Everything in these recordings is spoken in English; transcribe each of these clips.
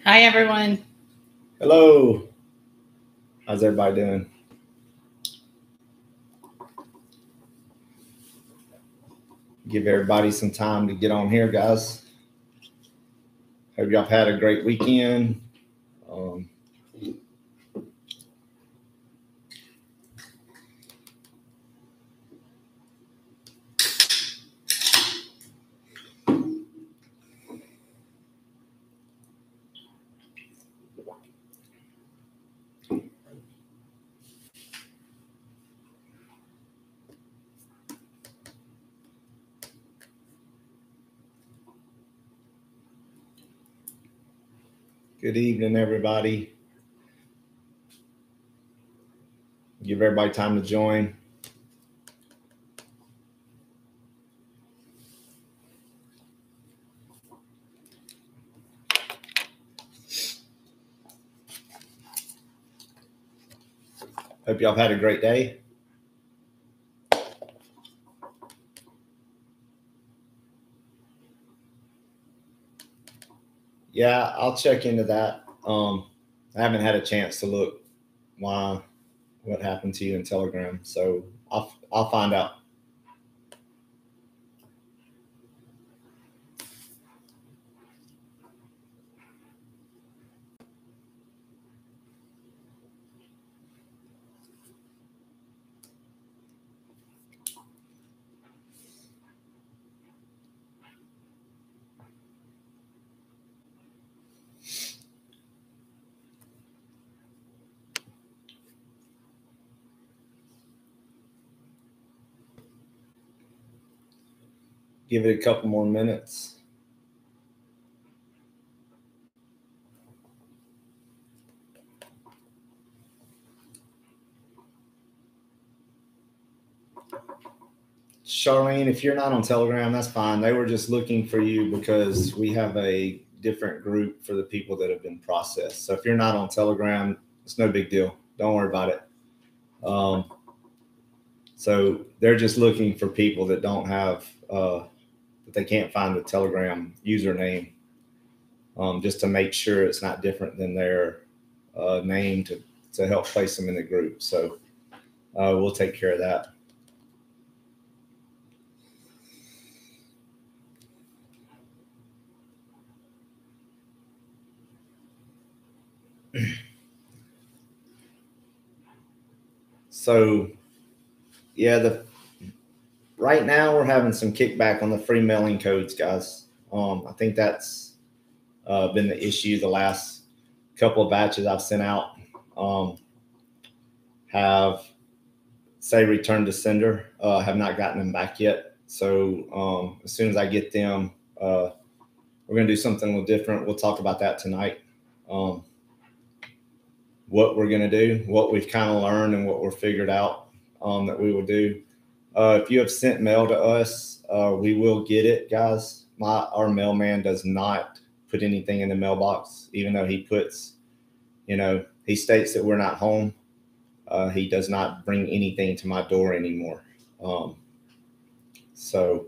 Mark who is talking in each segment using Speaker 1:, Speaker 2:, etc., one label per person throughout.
Speaker 1: Hi, everyone.
Speaker 2: Hello. How's everybody doing? Give everybody some time to get on here, guys. Hope y'all had a great weekend. Good evening, everybody. Give everybody time to join. Hope y'all had a great day. Yeah, I'll check into that. I haven't had a chance to look what happened to you in Telegram, so I'll find out. Give it a couple more minutes. Charlene, if you're not on Telegram, that's fine. They were just looking for you because we have a different group for the people that have been processed. So if you're not on Telegram, it's no big deal. Don't worry about it. So they're just looking for people that don't have, that they can't find the Telegram username, just to make sure it's not different than their name to help place them in the group. So we'll take care of that. So, yeah, right now we're having some kickback on the free mailing codes, guys. I think that's been the issue. The last couple of batches I've sent out have say return to sender, have not gotten them back yet. So as soon as I get them, we're going to do something a little different. We'll talk about that tonight. What we're going to do, what we've kind of learned, and what we're figured out that we will do. If you have sent mail to us, we will get it, guys. Our mailman does not put anything in the mailbox, even though he puts, he states that we're not home. He does not bring anything to my door anymore. So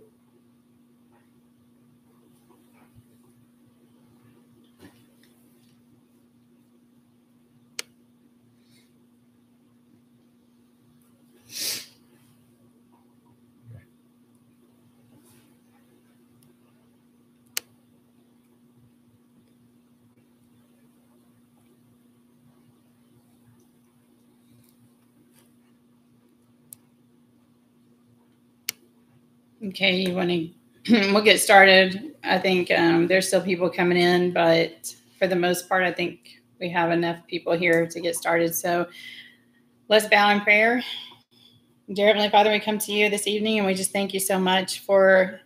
Speaker 1: Okay, we'll get started. I think there's still people coming in, but for the most part, I think we have enough people here to get started. So let's bow in prayer. Dear Heavenly Father, we come to you this evening, and we just thank you so much for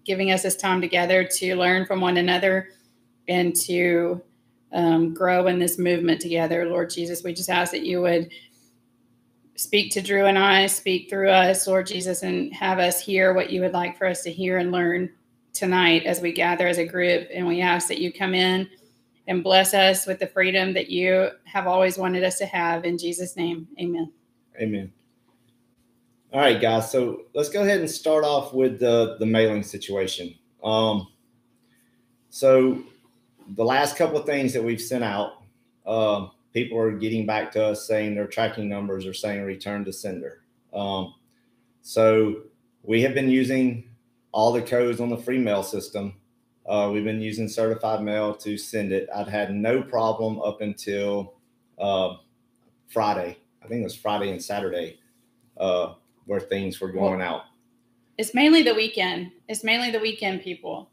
Speaker 1: giving us this time together to learn from one another and to grow in this movement together. Lord Jesus, we just ask that you would speak to Drew and I, speak through us, Lord Jesus, and have us hear what you would like for us to hear and learn tonight as we gather as a group. And we ask that you come in and bless us with the freedom that you have always wanted us to have. In Jesus' name, amen.
Speaker 2: Amen. All right, guys. So let's go ahead and start off with the mailing situation. So the last couple of things that we've sent out, people are getting back to us saying their tracking numbers are saying return to sender. So we have been using all the codes on the free mail system. We've been using certified mail to send it. I'd had no problem up until Friday. I think it was Friday and Saturday where things were going out.
Speaker 1: It's mainly the weekend. It's mainly the weekend people.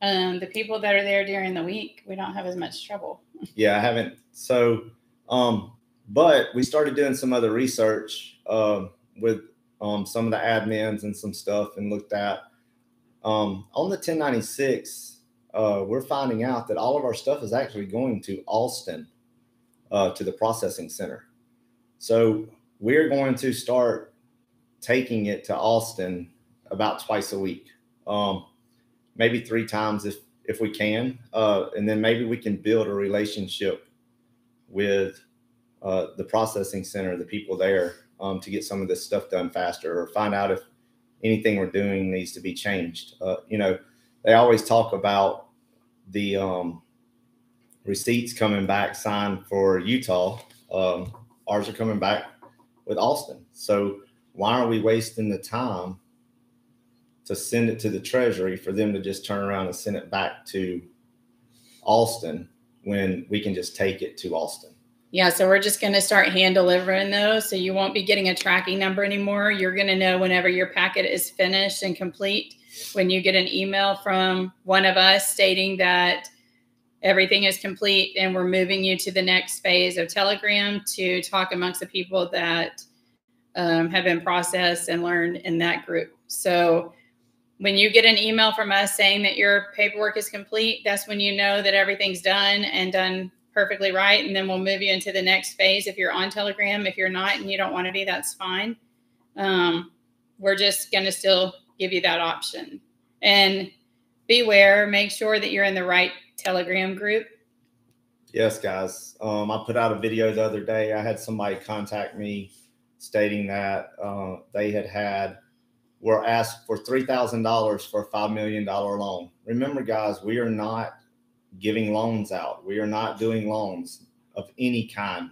Speaker 1: The people that are there during the week, we don't have as much trouble.
Speaker 2: Yeah, I haven't. So, but we started doing some other research with some of the admins and some stuff, and looked at on the 1096. We're finding out that all of our stuff is actually going to Austin, to the processing center. So we're going to start taking it to Austin about twice a week, maybe 3 times if we can, and then maybe we can build a relationship with the processing center, the people there, to get some of this stuff done faster, or find out if anything we're doing needs to be changed. They always talk about the receipts coming back signed for Utah. Ours are coming back with Austin. So why are we wasting the time to send it to the Treasury for them to just turn around and send it back to Austin when we can just take it to Austin?
Speaker 1: Yeah, so we're just going to start hand delivering those. So you won't be getting a tracking number anymore. You're going to know whenever your packet is finished and complete. When you get an email from one of us stating that everything is complete and we're moving you to the next phase of Telegram to talk amongst the people that have been processed and learned in that group. So when you get an email from us saying that your paperwork is complete, that's when you know that everything's done and done perfectly right. And then we'll move you into the next phase if you're on Telegram. If you're not and you don't want to be, that's fine. We're just going to still give you that option. And beware, make sure that you're in the right Telegram group.
Speaker 2: Yes, guys. I put out a video the other day. I had somebody contact me stating that they were asked for $3,000 for a $5 million loan. Remember, guys, we are not giving loans out. We are not doing loans of any kind.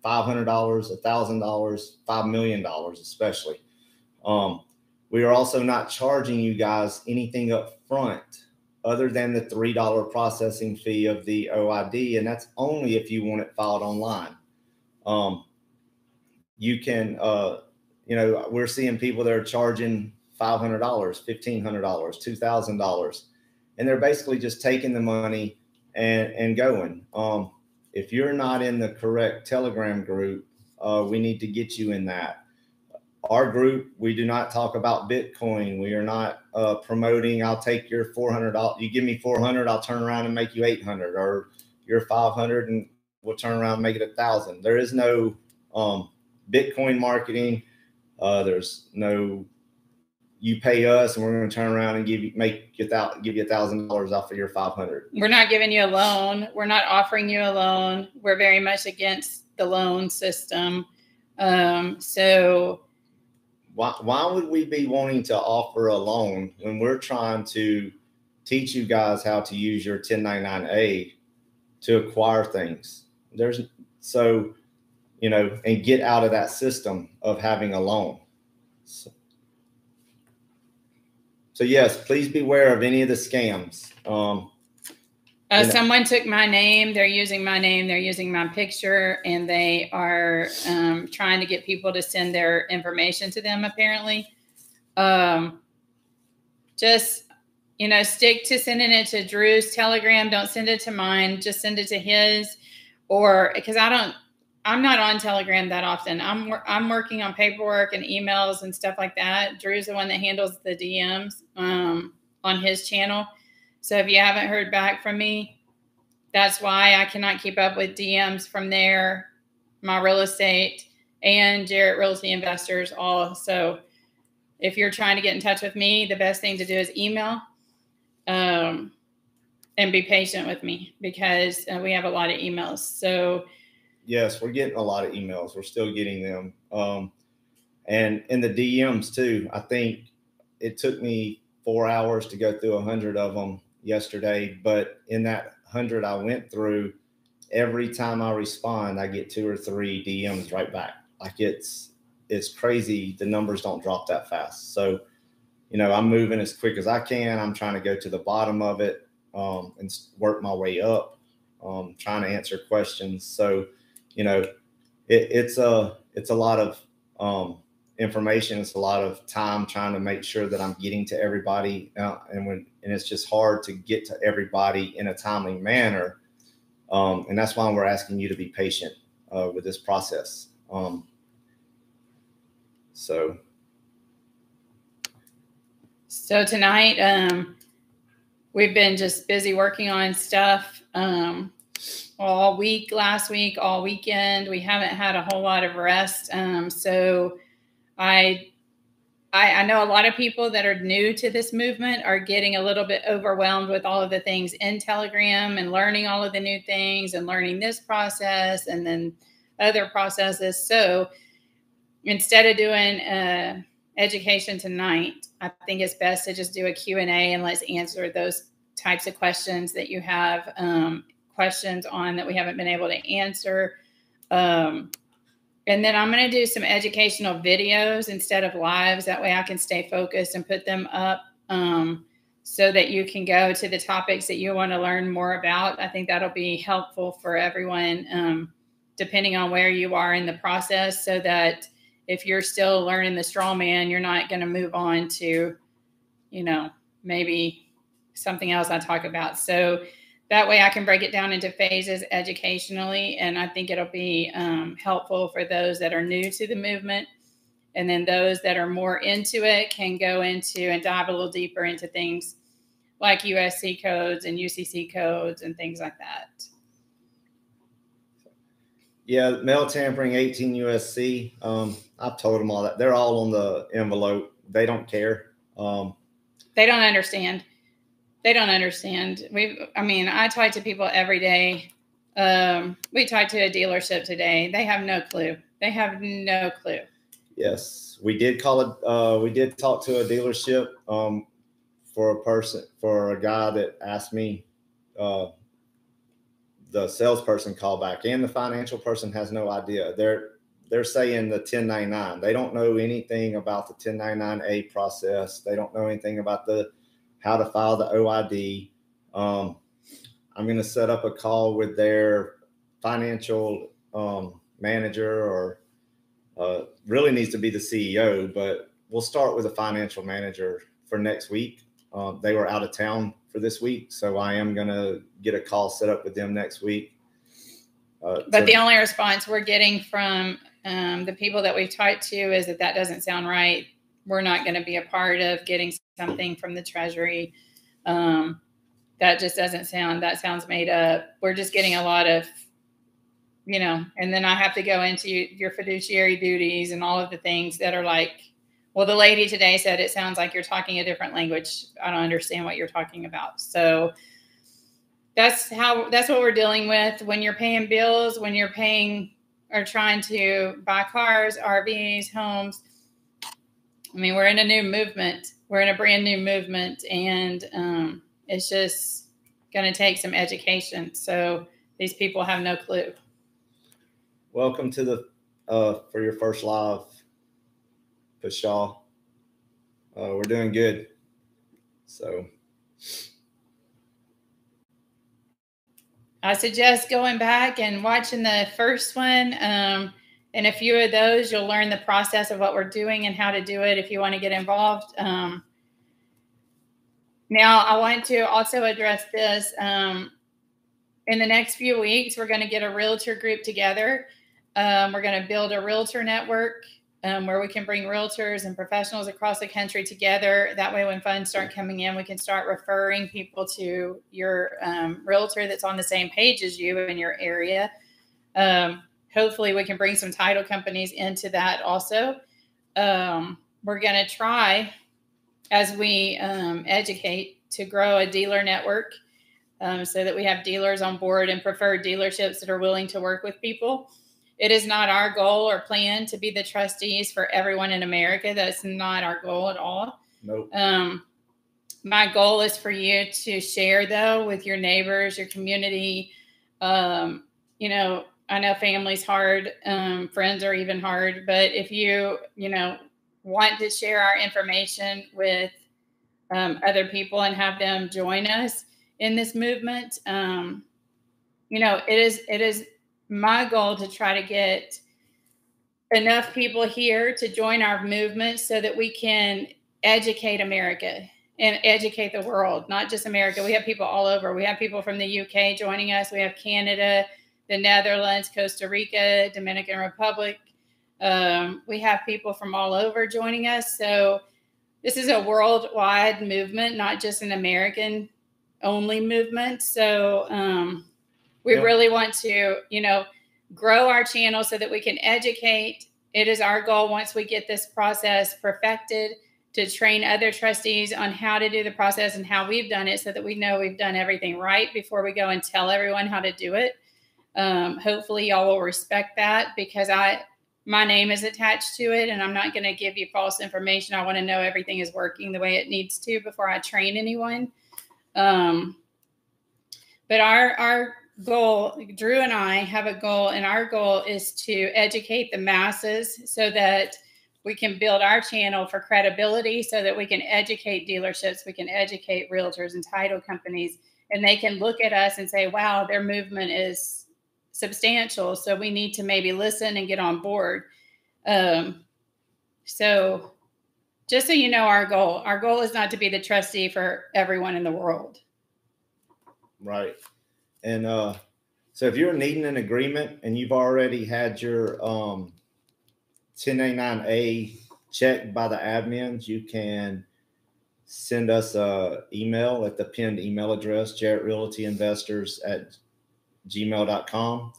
Speaker 2: $500, $1,000, $5 million especially. We are also not charging you guys anything up front other than the $3 processing fee of the OID, and that's only if you want it filed online. You can, we're seeing people that are charging $500, $1,500, $2,000, and they're basically just taking the money and going. If you're not in the correct Telegram group, we need to get you in that. Our group, we do not talk about Bitcoin. We are not promoting, I'll take your $400. You give me $400, I'll turn around and make you $800, or you're $500 and we'll turn around and make it $1,000. There is no Bitcoin marketing. There's no, you pay us and we're going to turn around and give you $1,000 off of your $500.
Speaker 1: We're not giving you a loan. We're not offering you a loan. We're very much against the loan system. So
Speaker 2: why would we be wanting to offer a loan when we're trying to teach you guys how to use your 1099A to acquire things? And get out of that system of having a loan. So yes, please beware of any of the scams.
Speaker 1: Someone took my name. They're using my name. They're using my picture, and they are trying to get people to send their information to them, apparently. Just, stick to sending it to Drew's Telegram. Don't send it to mine. Just send it to his, because I'm not on Telegram that often. I'm working on paperwork and emails and stuff like that. Drew's the one that handles the DMs on his channel. So if you haven't heard back from me, that's why I cannot keep up with DMs from there, my real estate, and Jarrett Realty Investors all. So if you're trying to get in touch with me, the best thing to do is email and be patient with me, because we have a lot of emails. So
Speaker 2: yes, we're getting a lot of emails. We're still getting them. And in the DMs too, I think it took me 4 hours to go through 100 of them yesterday, but in that 100 I went through, every time I respond, I get 2 or 3 DMs right back. Like it's crazy. The numbers don't drop that fast. So, you know, I'm moving as quick as I can. I'm trying to go to the bottom of it and work my way up, trying to answer questions. So, you know, it's a lot of information. It's a lot of time trying to make sure that I'm getting to everybody. And it's just hard to get to everybody in a timely manner. And that's why we're asking you to be patient with this process. So
Speaker 1: tonight, we've been just busy working on stuff all week, last week, all weekend. We haven't had a whole lot of rest. So I know a lot of people that are new to this movement are getting a little bit overwhelmed with all of the things in Telegram and learning all of the new things and learning this process and then other processes. So instead of doing education tonight, I think it's best to just do a Q&A and let's answer those types of questions that you have questions on that we haven't been able to answer. And then I'm going to do some educational videos instead of lives. That way I can stay focused and put them up so that you can go to the topics that you want to learn more about. I think that'll be helpful for everyone, depending on where you are in the process, so that if you're still learning the straw man, you're not going to move on to, you know, maybe something else I talk about. So that way I can break it down into phases educationally. And I think it'll be helpful for those that are new to the movement. And then those that are more into it can go into and dive a little deeper into things like USC codes and UCC codes and things like that.
Speaker 2: Yeah, mail tampering, 18 USC. I've told them all that. They're all on the envelope. They don't care.
Speaker 1: They don't understand. They don't understand. I talk to people every day. We talked to a dealership today. They have no clue. They have no clue.
Speaker 2: Yes, we did call it. We did talk to a dealership for a guy that asked me. The salesperson called back, and the financial person has no idea. They're saying the 1099. They don't know anything about the 1099A process. They don't know anything about how to file the OID. I'm going to set up a call with their financial manager, or really needs to be the CEO, but we'll start with a financial manager for next week. They were out of town for this week, so I am going to get a call set up with them next week.
Speaker 1: But the only response we're getting from the people that we've talked to is that doesn't sound right. We're not going to be a part of getting something from the Treasury. That just doesn't sound, that sounds made up. We're just getting a lot of, you know, and then I have to go into your fiduciary duties and all of the things that are like, well, the lady today said it sounds like you're talking a different language. I don't understand what you're talking about. So that's what we're dealing with when you're paying bills, when you're paying or trying to buy cars, RVs, homes. I mean, we're in a new movement. We're in a brand new movement, and it's just going to take some education. So these people have no clue.
Speaker 2: Welcome to for your first live, Pashaw. We're doing good. So
Speaker 1: I suggest going back and watching the first one. And a few of those, you'll learn the process of what we're doing and how to do it if you want to get involved. Now, I want to also address this. In the next few weeks, we're going to get a realtor group together. We're going to build a realtor network where we can bring realtors and professionals across the country together. That way, when funds start coming in, we can start referring people to your realtor that's on the same page as you in your area. Hopefully, we can bring some title companies into that also. We're going to try, as we educate, to grow a dealer network so that we have dealers on board and preferred dealerships that are willing to work with people. It is not our goal or plan to be the trustees for everyone in America. That's not our goal at all.
Speaker 2: Nope.
Speaker 1: My goal is for you to share, though, with your neighbors, your community. You know, I know family's hard, friends are even hard, but if you want to share our information with other people and have them join us in this movement, it is my goal to try to get enough people here to join our movement so that we can educate America and educate the world, not just America. We have people all over. We have people from the UK joining us. We have Canada, the Netherlands, Costa Rica, Dominican Republic. We have people from all over joining us. So this is a worldwide movement, not just an American only movement. So we really want to, grow our channel so that we can educate. It is our goal, once we get this process perfected, to train other trustees on how to do the process and how we've done it, so that we know we've done everything right before we go and tell everyone how to do it. Hopefully y'all will respect that, because my name is attached to it, and I'm not going to give you false information. I want to know everything is working the way it needs to before I train anyone. But our goal, Drew and I have a goal, and our goal is to educate the masses so that we can build our channel for credibility, so that we can educate dealerships, we can educate realtors and title companies, and they can look at us and say, wow, their movement is substantial, so we need to maybe listen and get on board. So just so you know, our goal is not to be the trustee for everyone in the world.
Speaker 2: Right. And so if you're needing an agreement and you've already had your 1099A checked by the admins, you can send us an email at the pinned email address, Jarrett Realty Investors @gmail.com,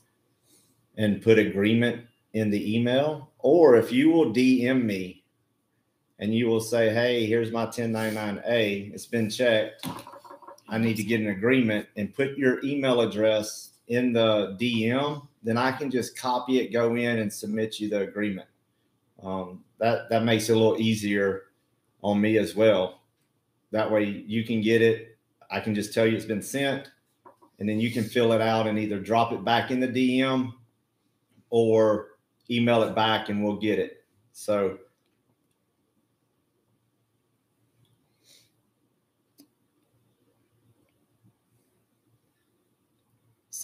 Speaker 2: and put agreement in the email. Or if you will DM me and you will say, hey, here's my 1099A, it's been checked, I need to get an agreement, and put your email address in the DM, then I can just copy it, go in and submit you the agreement. That makes it a little easier on me as well. That way you can get it. I can just tell you it's been sent, and then you can fill it out and either drop it back in the DM or email it back and we'll get it. So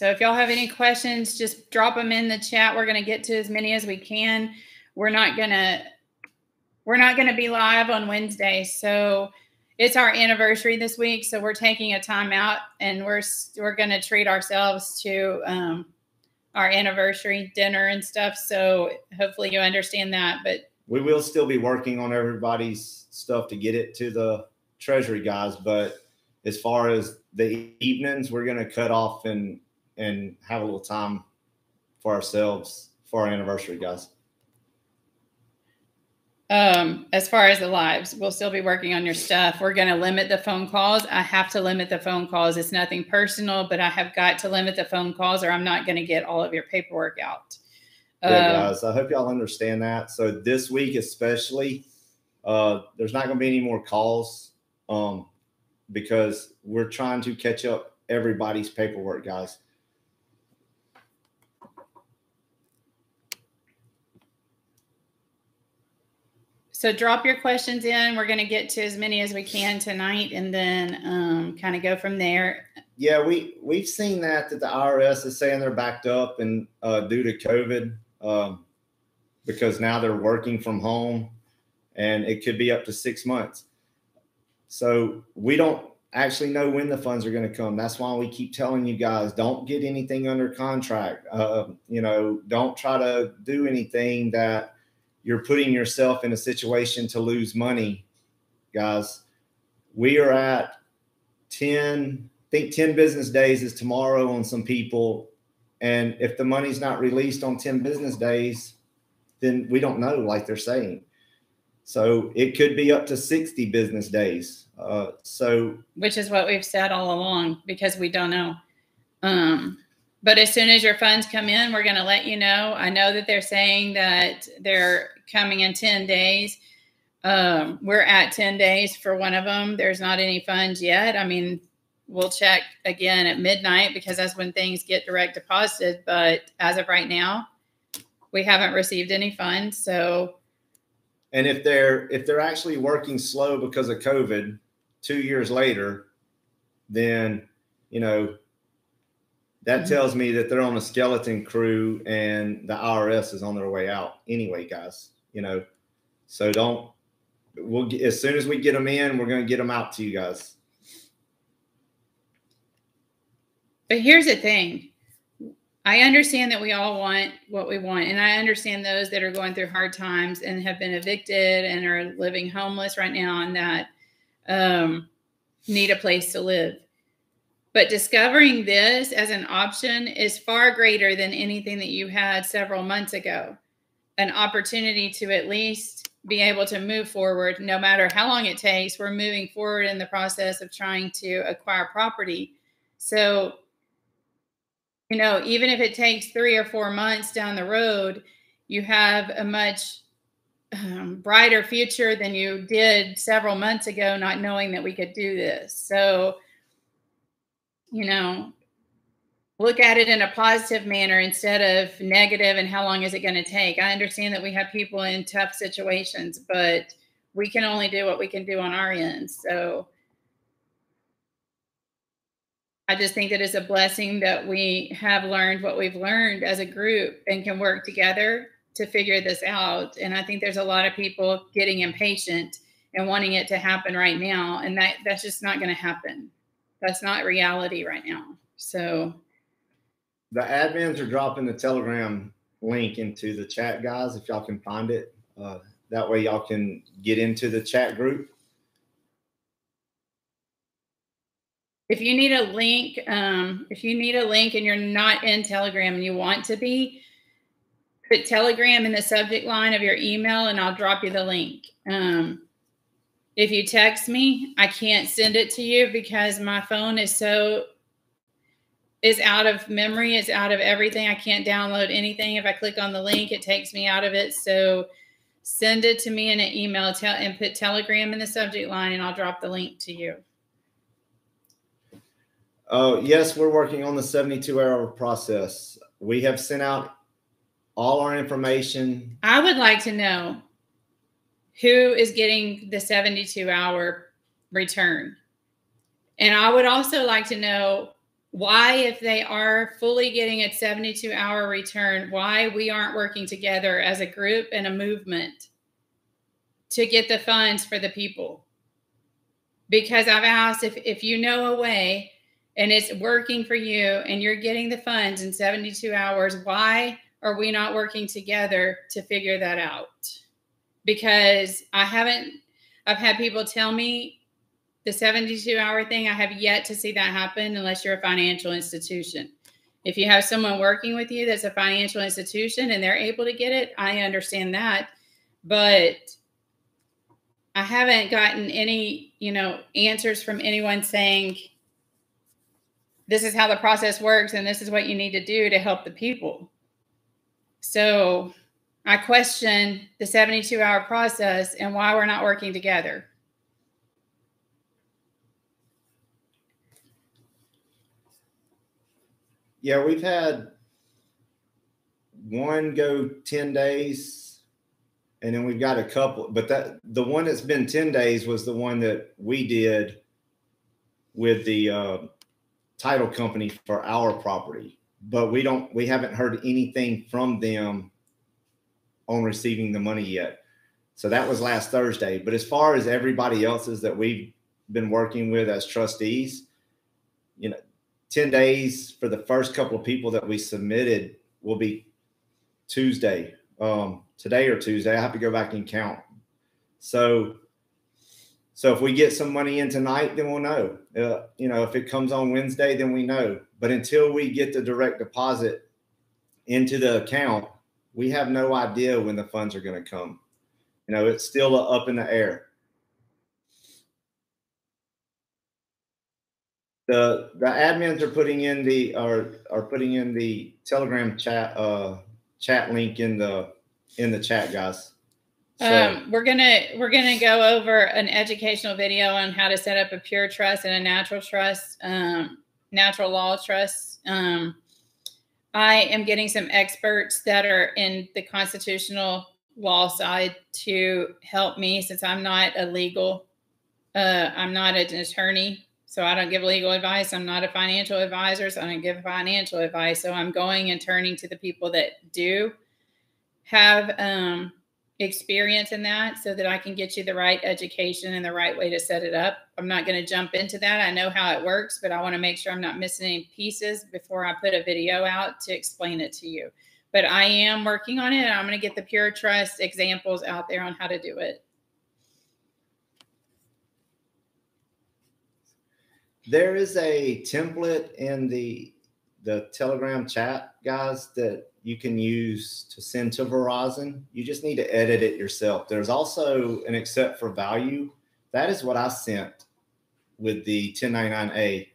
Speaker 1: if y'all have any questions, just drop them in the chat. We're going to get to as many as we can. We're not going to be live on Wednesday. So it's our anniversary this week. So we're taking a time out, and we're going to treat ourselves to our anniversary dinner and stuff. So hopefully you understand that. But
Speaker 2: we will still be working on everybody's stuff to get it to the treasury guys. But as far as the evenings, we're going to cut off and have a little time for ourselves for our anniversary, guys.
Speaker 1: As far as the lives, we'll still be working on your stuff. We're going to limit the phone calls. I have to limit the phone calls. It's nothing personal, but I have got to limit the phone calls, or I'm not going to get all of your paperwork out.
Speaker 2: Yeah, guys, I hope y'all understand that. So this week especially, there's not going to be any more calls because we're trying to catch up everybody's paperwork, guys.
Speaker 1: So drop your questions in. We're going to get to as many as we can tonight, and then kind of go from there.
Speaker 2: Yeah, we've seen that the IRS is saying they're backed up and due to COVID because now they're working from home, and it could be up to 6 months. So we don't actually know when the funds are going to come. That's why we keep telling you guys, don't get anything under contract. Don't try to do anything that you're putting yourself in a situation to lose money, guys. We are at 10 business days is tomorrow on some people. And if the money's not released on 10 business days, then we don't know, like they're saying. So it could be up to 60 business days.
Speaker 1: Which is what we've said all along, because we don't know. But as soon as your funds come in, we're going to let you know. I know that they're saying that they're coming in 10 days. We're at 10 days for one of them. There's not any funds yet. I mean, we'll check again at midnight because that's when things get direct deposited. But as of right now, we haven't received any funds. So,
Speaker 2: and if they're actually working slow because of COVID 2 years later, then, you know, that tells me that they're on a skeleton crew and the IRS is on their way out anyway, guys, you know. So as soon as we get them in, we're going to get them out to you guys.
Speaker 1: but here's the thing. I understand that we all want what we want. And I understand those that are going through hard times and have been evicted and are living homeless right now and that need a place to live. But discovering this as an option is far greater than anything that you had several months ago. An opportunity to at least be able to move forward, no matter how long it takes. We're moving forward in the process of trying to acquire property. So, you know, even if it takes 3 or 4 months down the road, you have a much brighter future than you did several months ago, not knowing that we could do this. So, you know, look at it in a positive manner instead of negative and how long is it going to take. I understand that we have people in tough situations, but we can only do what we can do on our end. So I just think that it's a blessing that we have learned what we've learned as a group and can work together to figure this out. And I think there's a lot of people getting impatient and wanting it to happen right now. And that's just not going to happen. That's not reality right now. So
Speaker 2: the admins are dropping the Telegram link into the chat, guys, if y'all can find it. That way y'all can get into the chat group.
Speaker 1: If you need a link, and you're not in Telegram and you want to be, put Telegram in the subject line of your email and I'll drop you the link. If you text me, I can't send it to you because my phone is out of memory. It's out of everything. I can't download anything. If I click on the link, it takes me out of it. So send it to me in an email and put Telegram in the subject line and I'll drop the link to you.
Speaker 2: Yes, we're working on the 72-hour process. We have sent out all our information.
Speaker 1: I would like to know who is getting the 72-hour return. And I would also like to know why, if they are fully getting a 72-hour return, why we aren't working together as a group and a movement to get the funds for the people. Because I've asked if you know a way and it's working for you and you're getting the funds in 72 hours, why are we not working together to figure that out? Because I've had people tell me the 72-hour thing, I have yet to see that happen unless you're a financial institution. If you have someone working with you that's a financial institution and they're able to get it, I understand that. But I haven't gotten any, answers from anyone saying, this is how the process works and this is what you need to do to help the people. So I question the 72-hour process and why we're not working together.
Speaker 2: Yeah, we've had one go 10 days and then we've got a couple, but the one that's been 10 days was the one that we did with the title company for our property, but we haven't heard anything from them on receiving the money yet. So that was last Thursday. But as far as everybody else's that we've been working with as trustees, 10 days for the first couple of people that we submitted will be Tuesday, today or Tuesday. I have to go back and count. So if we get some money in tonight, then we'll know. If it comes on Wednesday, then we know. But until we get the direct deposit into the account, we have no idea when the funds are going to come. It's still up in the air. The admins are putting in the Telegram chat link in the chat, guys. So
Speaker 1: we're gonna go over an educational video on how to set up a pure trust and a natural trust, natural law trust. I am getting some experts that are in the constitutional law side to help me, since I'm not a legal, I'm not an attorney, so I don't give legal advice. I'm not a financial advisor, so I don't give financial advice. So I'm going and turning to the people that do have experience in that, so that I can get you the right education and the right way to set it up. I'm not going to jump into that. I know how it works, but I want to make sure I'm not missing any pieces before I put a video out to explain it to you. But I am working on it, and I'm going to get the pure trust examples out there on how to do it.
Speaker 2: there is a template in the Telegram chat, guys, that you can use to send to Verizon. You just need to edit it yourself. There's also an accept for value. That is what I sent with the 1099A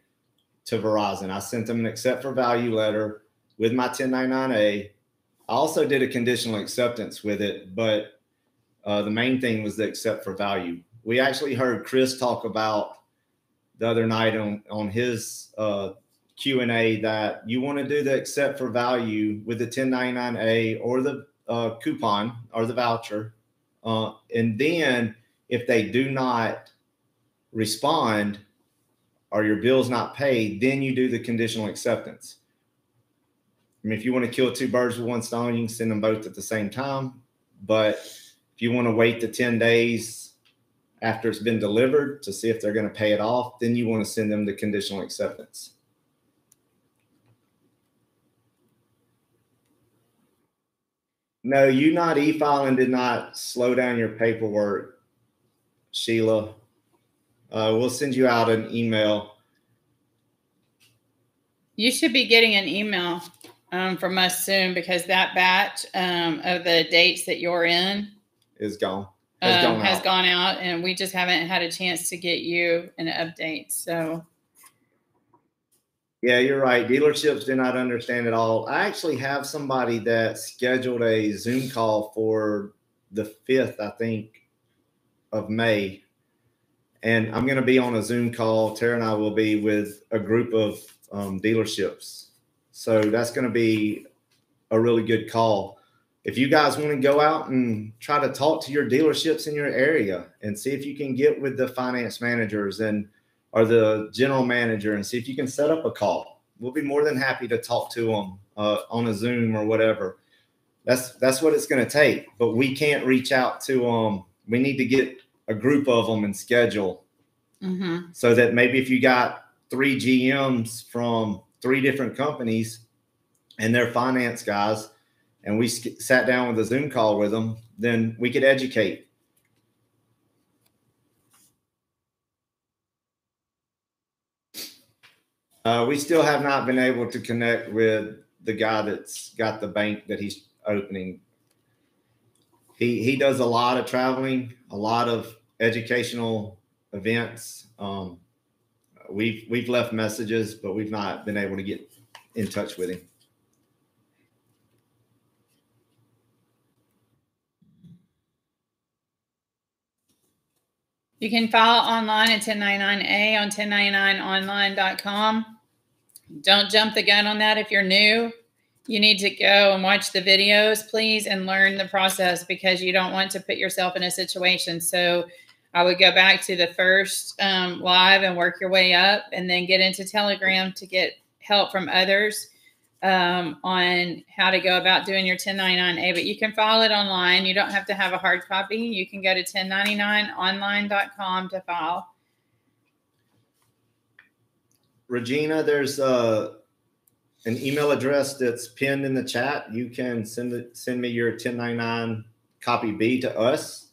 Speaker 2: to Verizon. I sent them an accept for value letter with my 1099A. I also did a conditional acceptance with it, but the main thing was the accept for value. We actually heard Chris talk about the other night on his Q&A that you want to do the accept for value with the 1099A or the coupon or the voucher. And then if they do not respond or your bill's not paid, then you do the conditional acceptance. I mean, if you want to kill two birds with one stone, you can send them both at the same time. But if you want to wait the 10 days after it's been delivered to see if they're going to pay it off, then you want to send them the conditional acceptance. No, you not e-filing did not slow down your paperwork, Sheila. We'll send you out an email.
Speaker 1: You should be getting an email from us soon, because that batch of the dates that you're in
Speaker 2: is gone.
Speaker 1: Has gone out, and we just haven't had a chance to get you an update. So
Speaker 2: yeah, you're right. Dealerships do not understand it all. I actually have somebody that scheduled a Zoom call for the 5th, I think, of May. And I'm going to be on a Zoom call. Tara and I will be with a group of dealerships. So that's going to be a really good call. If you guys want to go out and try to talk to your dealerships in your area and see if you can get with the finance managers or the general manager and see if you can set up a call, we'll be more than happy to talk to them on a Zoom or whatever. That's what it's going to take. But we can't reach out to them. We need to get a group of them and schedule, so that maybe if you got 3 GMs from 3 different companies and they're finance guys, and we sat down with a Zoom call with them, then we could educate. We still have not been able to connect with the guy that's got the bank that he's opening. He does a lot of traveling, a lot of educational events. We've left messages, but we've not been able to get in touch with him.
Speaker 1: You can file online at 1099A on 1099online.com. Don't jump the gun on that if you're new. You need to go and watch the videos, please, and learn the process, because you don't want to put yourself in a situation. So I would go back to the first live and work your way up, and then get into Telegram to get help from others on how to go about doing your 1099A. But you can file it online. You don't have to have a hard copy. You can go to 1099online.com to file.
Speaker 2: Regina, there's an email address that's pinned in the chat. You can send me your 1099 copy B to us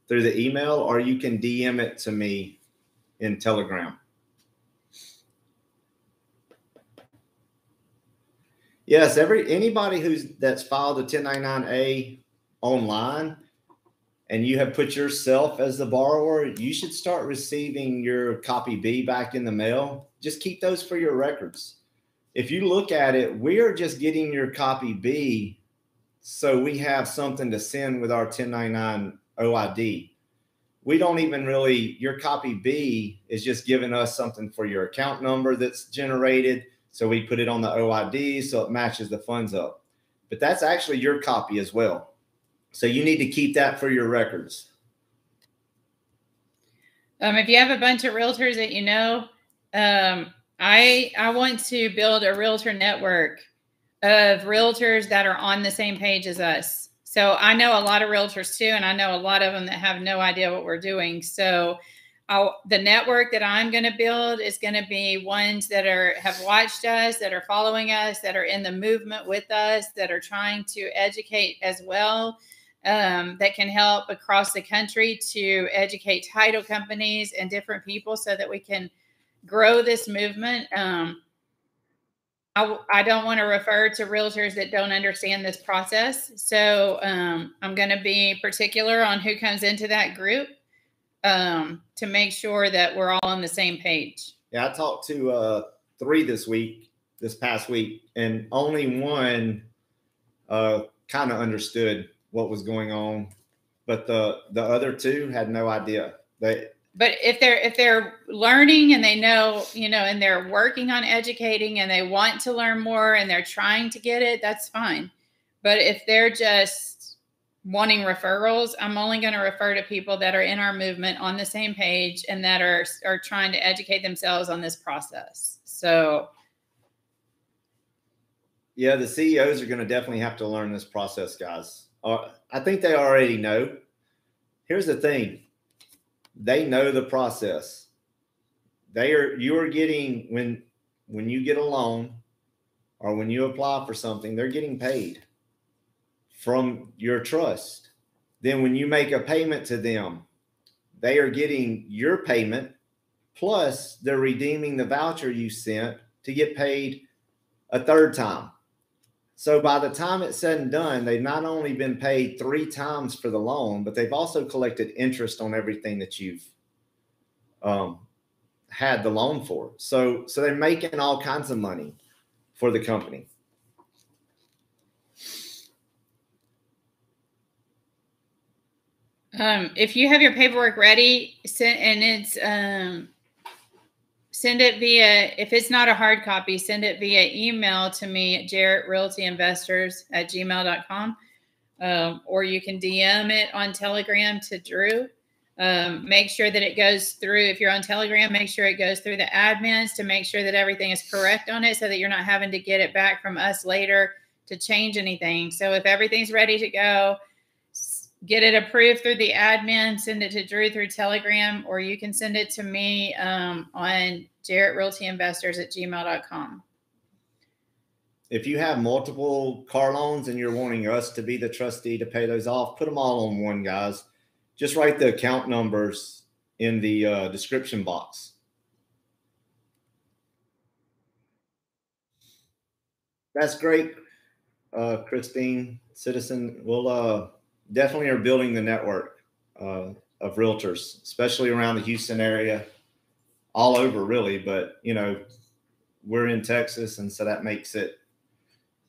Speaker 2: through the email, or you can DM it to me in Telegram. Yes, anybody that's filed a 1099A online and you have put yourself as the borrower, you should start receiving your copy B back in the mail. Just keep those for your records. If you look at it, we are just getting your copy B so we have something to send with our 1099 OID. We don't even really, your copy B is just giving us something for your account number that's generated. So we put it on the OID so it matches the funds up. But that's actually your copy as well. So you need to keep that for your records.
Speaker 1: If you have a bunch of realtors that you know, I want to build a realtor network of realtors that are on the same page as us. So I know a lot of realtors too, and I know a lot of them that have no idea what we're doing. So the network that I'm going to build is going to be ones that have watched us, that are following us, that are in the movement with us, that are trying to educate as well. That can help across the country to educate title companies and different people so that we can grow this movement. I don't want to refer to realtors that don't understand this process. So I'm going to be particular on who comes into that group to make sure that we're all on the same page.
Speaker 2: Yeah, I talked to 3 this past week, and only one kind of understood what was going on, but the other 2 had no idea.
Speaker 1: But if they're learning and they know, and they're working on educating and they want to learn more and they're trying to get it, that's fine. But if they're just wanting referrals, I'm only going to refer to people that are in our movement on the same page and that are trying to educate themselves on this process. So
Speaker 2: yeah, the CEOs are going to definitely have to learn this process, guys. I think they already know. Here's the thing. They know the process. You are getting, when you get a loan or when you apply for something, they're getting paid from your trust. Then when you make a payment to them, they are getting your payment, plus they're redeeming the voucher you sent to get paid a 3rd time. So by the time it's said and done, they've not only been paid 3 times for the loan, but they've also collected interest on everything that you've had the loan for. So they're making all kinds of money for the company.
Speaker 1: If you have your paperwork ready, send it via, if it's not a hard copy, send it via email to me at Jarrett Realty Investors at gmail.com. Or you can DM it on Telegram to Drew. Make sure that it goes through, if you're on Telegram, make sure it goes through the admins to make sure that everything is correct on it so that you're not having to get it back from us later to change anything. So if everything's ready to go, get it approved through the admin, send it to Drew through Telegram, or you can send it to me on Jarrett Realty Investors at gmail.com.
Speaker 2: If you have multiple car loans and you're wanting us to be the trustee to pay those off, put them all on one, guys. Just write the account numbers in the description box. That's great, Christine, Citizen. We'll definitely are building the network of realtors, especially around the Houston area, all over really. But, we're in Texas, and so that makes it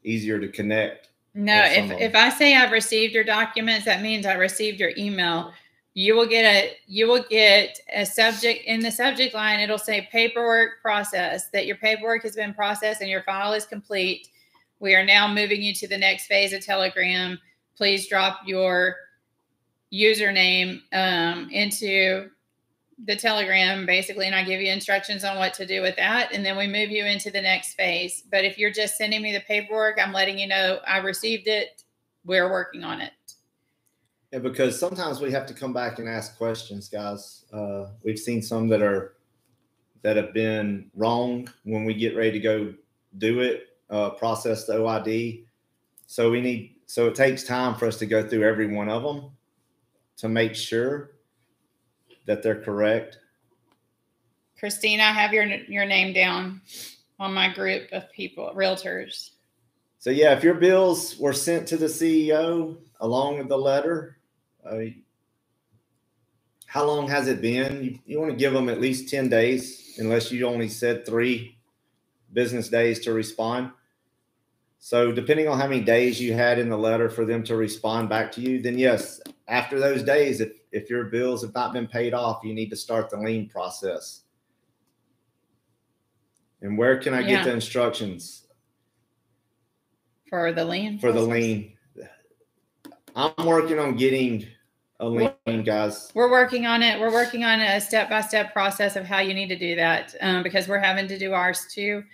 Speaker 2: easier to connect.
Speaker 1: No, if I say I've received your documents, that means I received your email. You will get a subject in the subject line. It'll say paperwork process, that your paperwork has been processed and your file is complete. We are now moving you to the next phase of Telegram. Please drop your username into the Telegram, basically, and I give you instructions on what to do with that, and then we move you into the next phase. But if you're just sending me the paperwork, I'm letting you know I received it. We're working on it.
Speaker 2: Yeah, because sometimes we have to come back and ask questions, guys. We've seen some that have been wrong when we get ready to go do it, process the OID. So it takes time for us to go through every one of them to make sure that they're correct.
Speaker 1: Christina, I have your name down on my group of people, realtors.
Speaker 2: So yeah, if your bills were sent to the CEO along with the letter, how long has it been? You want to give them at least 10 days, unless you only said 3 business days to respond. So depending on how many days you had in the letter for them to respond back to you, then yes, after those days, if your bills have not been paid off, you need to start the lien process. And where can I get the instructions?
Speaker 1: For the lien?
Speaker 2: For the lien. I'm working on getting a lien, guys.
Speaker 1: We're working on it. We're working on a step-by-step process of how you need to do that, because we're having to do ours too.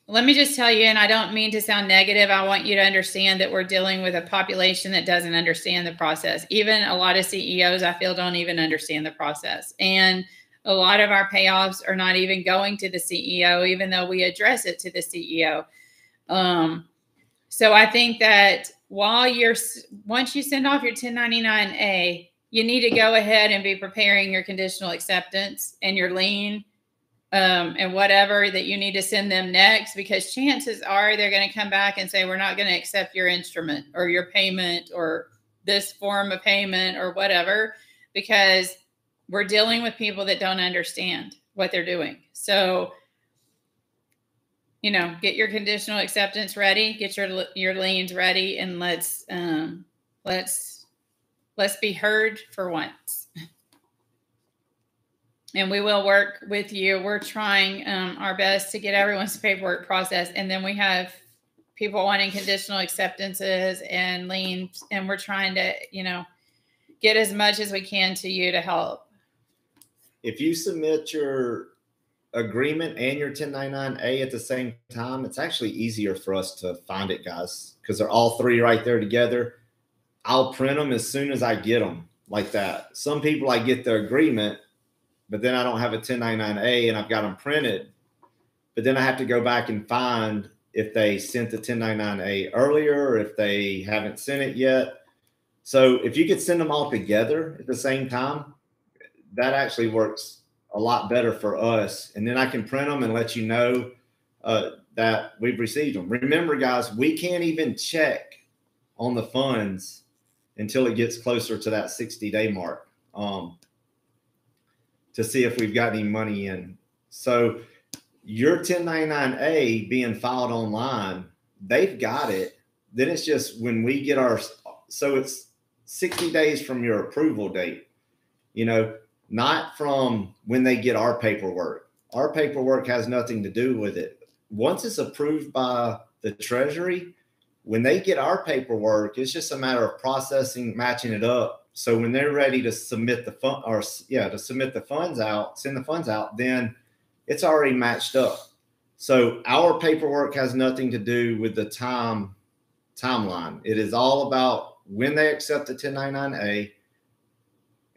Speaker 1: Let me just tell you, and I don't mean to sound negative, I want you to understand that we're dealing with a population that doesn't understand the process. Even a lot of CEOs, I feel, don't even understand the process. And a lot of our payoffs are not even going to the CEO, even though we address it to the CEO. So I think that once you send off your 1099-A, you need to go ahead and be preparing your conditional acceptance and your lien, and whatever that you need to send them next, because chances are they're going to come back and say, we're not going to accept your instrument or your payment or this form of payment or whatever, because we're dealing with people that don't understand what they're doing. So, get your conditional acceptance ready, get your liens ready, and let's be heard for once. And we will work with you. We're trying our best to get everyone's paperwork processed. And then we have people wanting conditional acceptances and liens. And we're trying to, get as much as we can to you to help.
Speaker 2: If you submit your agreement and your 1099-A at the same time, it's actually easier for us to find it, guys, because they're all three right there together. I'll print them as soon as I get them like that. Some people, I get the agreement, but then I don't have a 1099-A and I've got them printed. But then I have to go back and find if they sent the 1099-A earlier or if they haven't sent it yet. So if you could send them all together at the same time, that actually works a lot better for us. And then I can print them and let you know that we've received them. Remember, guys, we can't even check on the funds until it gets closer to that 60-day mark. To see if we've got any money in. So your 1099-A being filed online, they've got it. Then it's just when we get so it's 60 days from your approval date, not from when they get our paperwork. Our paperwork has nothing to do with it. Once it's approved by the Treasury, when they get our paperwork, it's just a matter of processing, matching it up. So when they're ready to submit the funds out, send the funds out, then it's already matched up. So our paperwork has nothing to do with the timeline. It is all about when they accept the 1099-A,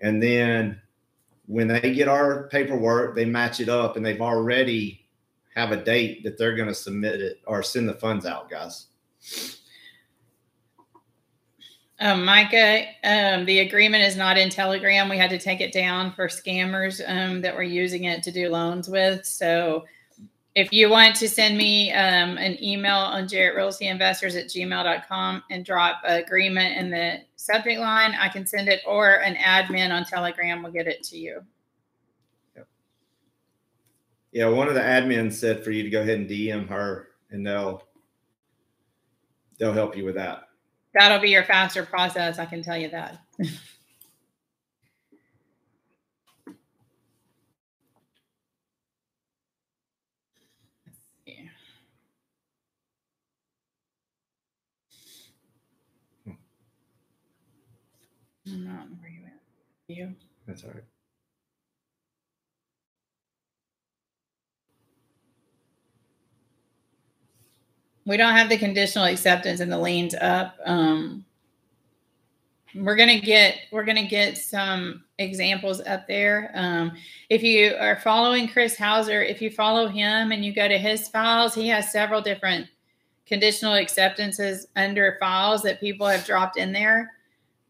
Speaker 2: and then when they get our paperwork, they match it up, and they've already have a date that they're going to submit it or send the funds out, guys.
Speaker 1: Micah, the agreement is not in Telegram. We had to take it down for scammers that were using it to do loans with. So if you want to send me an email on jarrettrealtyinvestors@gmail.com and drop agreement in the subject line, I can send it, or an admin on Telegram will get it to you.
Speaker 2: Yeah, one of the admins said for you to go ahead and DM her, and they'll help you with that.
Speaker 1: That'll be your faster process, I can tell you that. I'm not where you at. You?
Speaker 2: That's all right.
Speaker 1: We don't have the conditional acceptance and the liens up. We're gonna get some examples up there. If you are following Chris Hauser, if you follow him and you go to his files, he has several different conditional acceptances under files that people have dropped in there.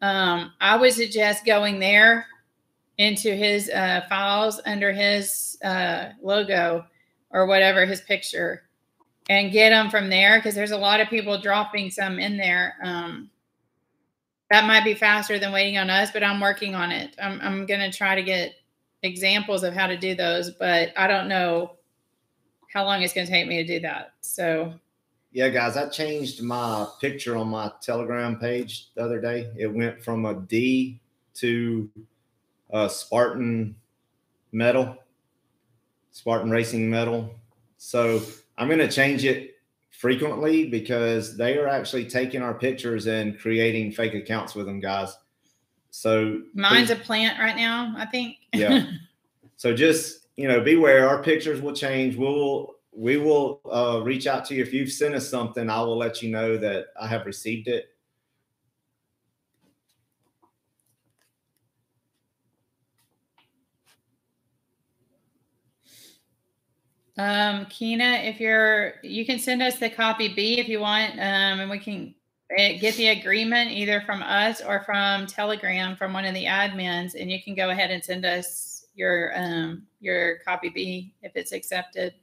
Speaker 1: I would suggest going there into his files under his logo or whatever, his picture, and get them from there, because there's a lot of people dropping some in there. That might be faster than waiting on us, but I'm working on it. I'm going to try to get examples of how to do those, but I don't know how long it's going to take me to do that. So
Speaker 2: yeah, guys, I changed my picture on my Telegram page the other day. It went from a D to a Spartan Racing Metal. So I'm going to change it frequently because they are actually taking our pictures and creating fake accounts with them, guys. So
Speaker 1: mine's a plant right now, I think.
Speaker 2: Yeah. So just, beware. Our pictures will change. We will reach out to you. If you've sent us something, I will let you know that I have received it.
Speaker 1: Keena, you can send us the copy B if you want, and we can get the agreement either from us or from Telegram from one of the admins, and you can go ahead and send us your copy B if it's accepted.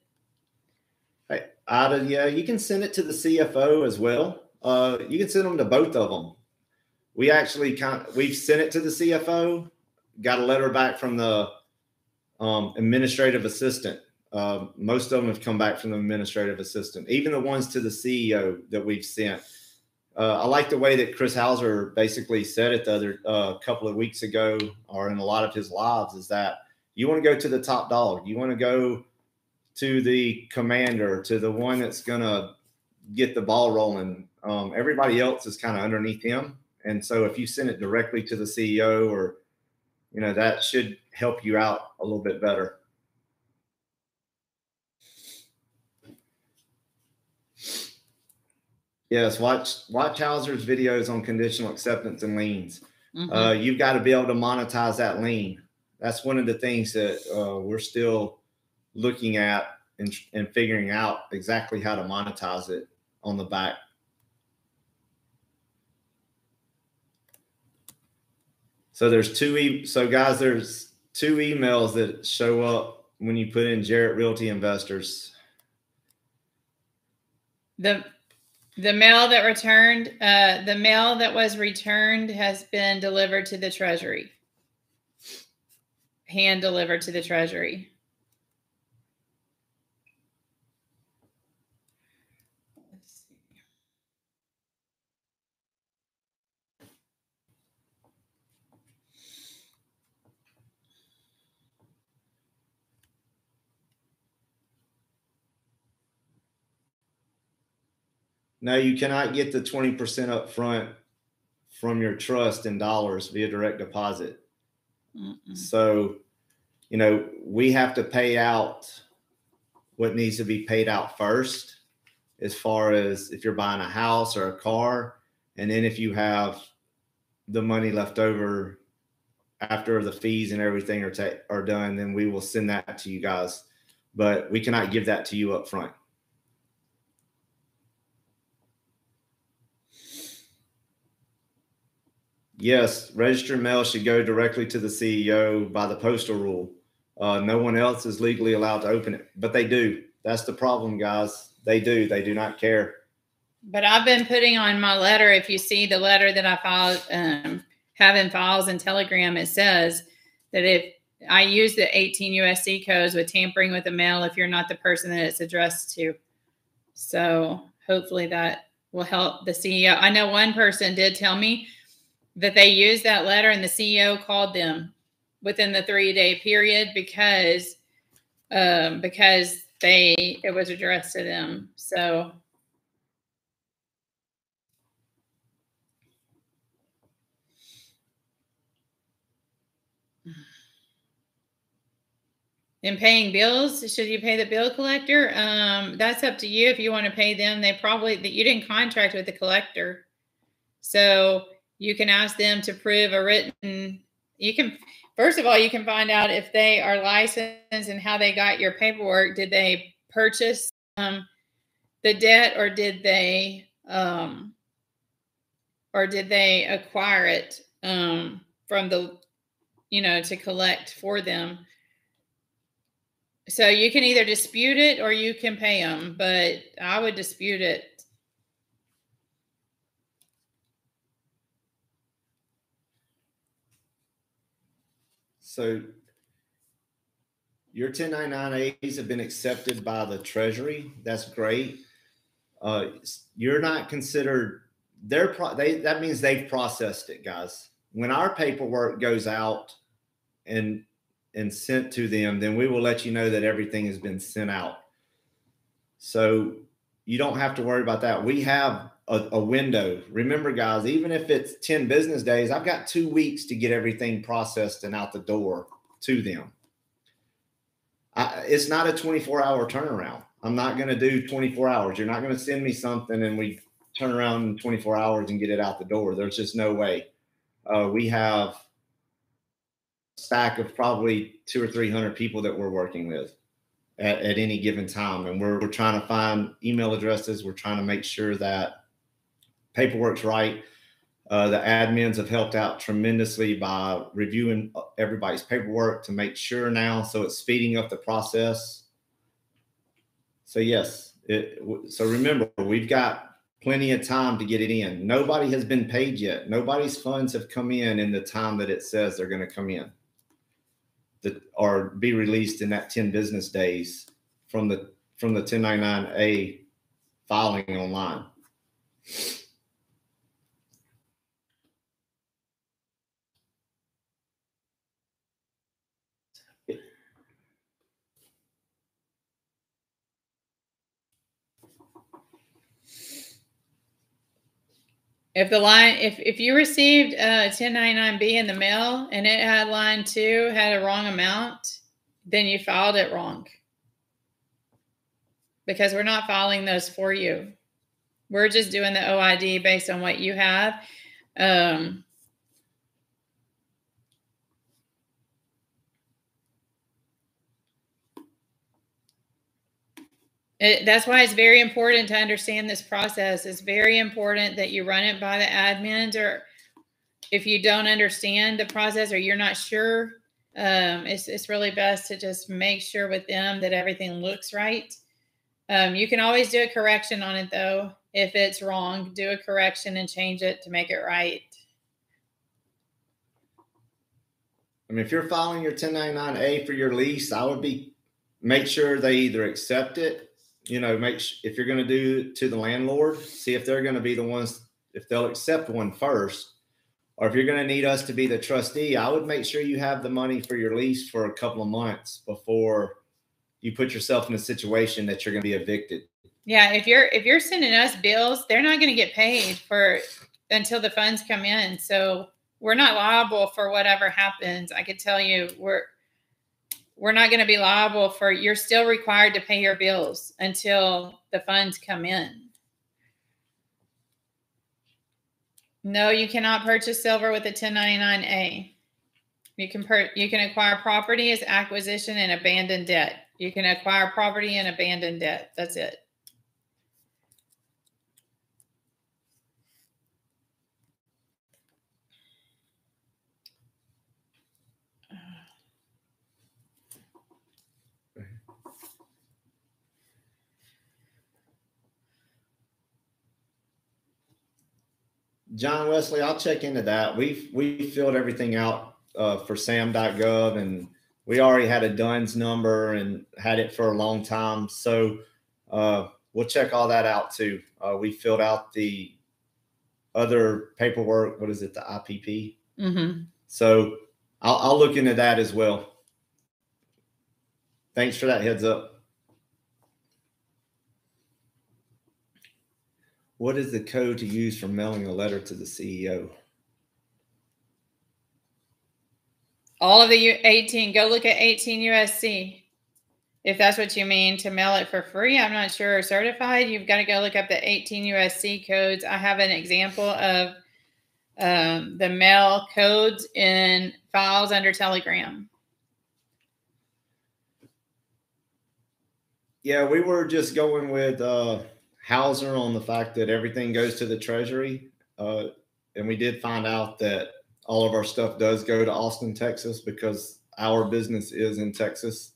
Speaker 2: Hey, yeah, you can send it to the CFO as well. You can send them to both of them. We actually we've sent it to the CFO, got a letter back from the administrative assistant. Most of them have come back from the administrative assistant, even the ones to the CEO that we've sent. I like the way that Chris Hauser basically said it the other couple of weeks ago, or in a lot of his lives, is that you want to go to the top dog. You want to go to the commander, to the one that's going to get the ball rolling. Everybody else is kind of underneath him. And so if you send it directly to the CEO, or, that should help you out a little bit better. Yes, watch Hauser's videos on conditional acceptance and liens. Mm-hmm. You've got to be able to monetize that lien. That's one of the things that we're still looking at and figuring out exactly how to monetize it on the back. So there's guys, there's two emails that show up when you put in Jarrett Realty Investors.
Speaker 1: The mail that was returned has been delivered to the Treasury. Hand delivered to the Treasury. Let's see.
Speaker 2: No, you cannot get the 20% up front from your trust in dollars via direct deposit. Mm-mm. So, we have to pay out what needs to be paid out first, as far as if you're buying a house or a car. And then if you have the money left over after the fees and everything are done, then we will send that to you guys. But we cannot give that to you up front. Yes, registered mail should go directly to the CEO by the postal rule. No one else is legally allowed to open it, but they do. That's the problem, guys. They do. They do not care.
Speaker 1: But I've been putting on my letter, if you see the letter that I filed, have in files and Telegram, it says that if I use the 18 USC codes with tampering with the mail, if you're not the person that it's addressed to. So hopefully that will help the CEO. I know one person did tell me that they used that letter and the CEO called them within the 3-day period because it was addressed to them. So in paying bills, should you pay the bill collector? That's up to you if you want to pay them. You didn't contract with the collector. So you can ask them to prove a written, first of all, you can find out if they are licensed and how they got your paperwork. Did they purchase the debt, or did they acquire it from the, to collect for them? So you can either dispute it or you can pay them, but I would dispute it.
Speaker 2: So your 1099-As have been accepted by the Treasury. That's great. You're not considered, that means they've processed it, guys. When our paperwork goes out and sent to them, then we will let you know that everything has been sent out. So you don't have to worry about that. We have a window. Remember, guys, even if it's 10 business days, I've got 2 weeks to get everything processed and out the door to them. It's not a 24-hour turnaround. I'm not going to do 24 hours. You're not going to send me something and we turn around in 24 hours and get it out the door. There's just no way. We have a stack of probably 200 or 300 people that we're working with at any given time. And we're trying to find email addresses. We're trying to make sure that paperwork's right. The admins have helped out tremendously by reviewing everybody's paperwork to make sure now. So it's speeding up the process. So yes, so remember, we've got plenty of time to get it in. Nobody has been paid yet. Nobody's funds have come in the time that it says they're going to come in, or be released in that 10 business days from the 1099-A filing online.
Speaker 1: If you received a 1099-B in the mail and it had line 2 had a wrong amount, then you filed it wrong. Because we're not filing those for you. We're just doing the OID based on what you have. That's why it's very important to understand this process. It's very important that you run it by the admins, or if you don't understand the process or you're not sure, it's really best to just make sure with them that everything looks right. You can always do a correction on it, though. If it's wrong, do a correction and change it to make it right.
Speaker 2: I mean, if you're filing your 1099-A for your lease, I would make sure they either accept it. You know, if you're going to do to the landlord, see if they're going to be the ones, if they'll accept one first, or if you're going to need us to be the trustee, I would make sure you have the money for your lease for a couple of months before you put yourself in a situation that you're going to be evicted.
Speaker 1: Yeah, if you're sending us bills, they're not going to get paid until the funds come in. So we're not liable for whatever happens. I could tell you we're not going to be liable for, you're still required to pay your bills until the funds come in. No, you cannot purchase silver with a 1099-A. You can acquire property as acquisition and abandon debt. You can acquire property and abandon debt. That's it.
Speaker 2: John Wesley, I'll check into that. We filled everything out for sam.gov, and we already had a DUNS number and had it for a long time. So we'll check all that out too. We filled out the other paperwork. What is it? The IPP.
Speaker 1: Mm-hmm.
Speaker 2: So I'll look into that as well. Thanks for that heads up. What is the code to use for mailing a letter to the CEO?
Speaker 1: All of the 18, go look at 18 USC. If that's what you mean, to mail it for free, I'm not sure, or certified, you've got to go look up the 18 USC codes. I have an example of the mail codes in files under Telegram.
Speaker 2: Yeah, we were just going with Hauser on the fact that everything goes to the Treasury. And we did find out that all of our stuff does go to Austin, Texas, because our business is in Texas.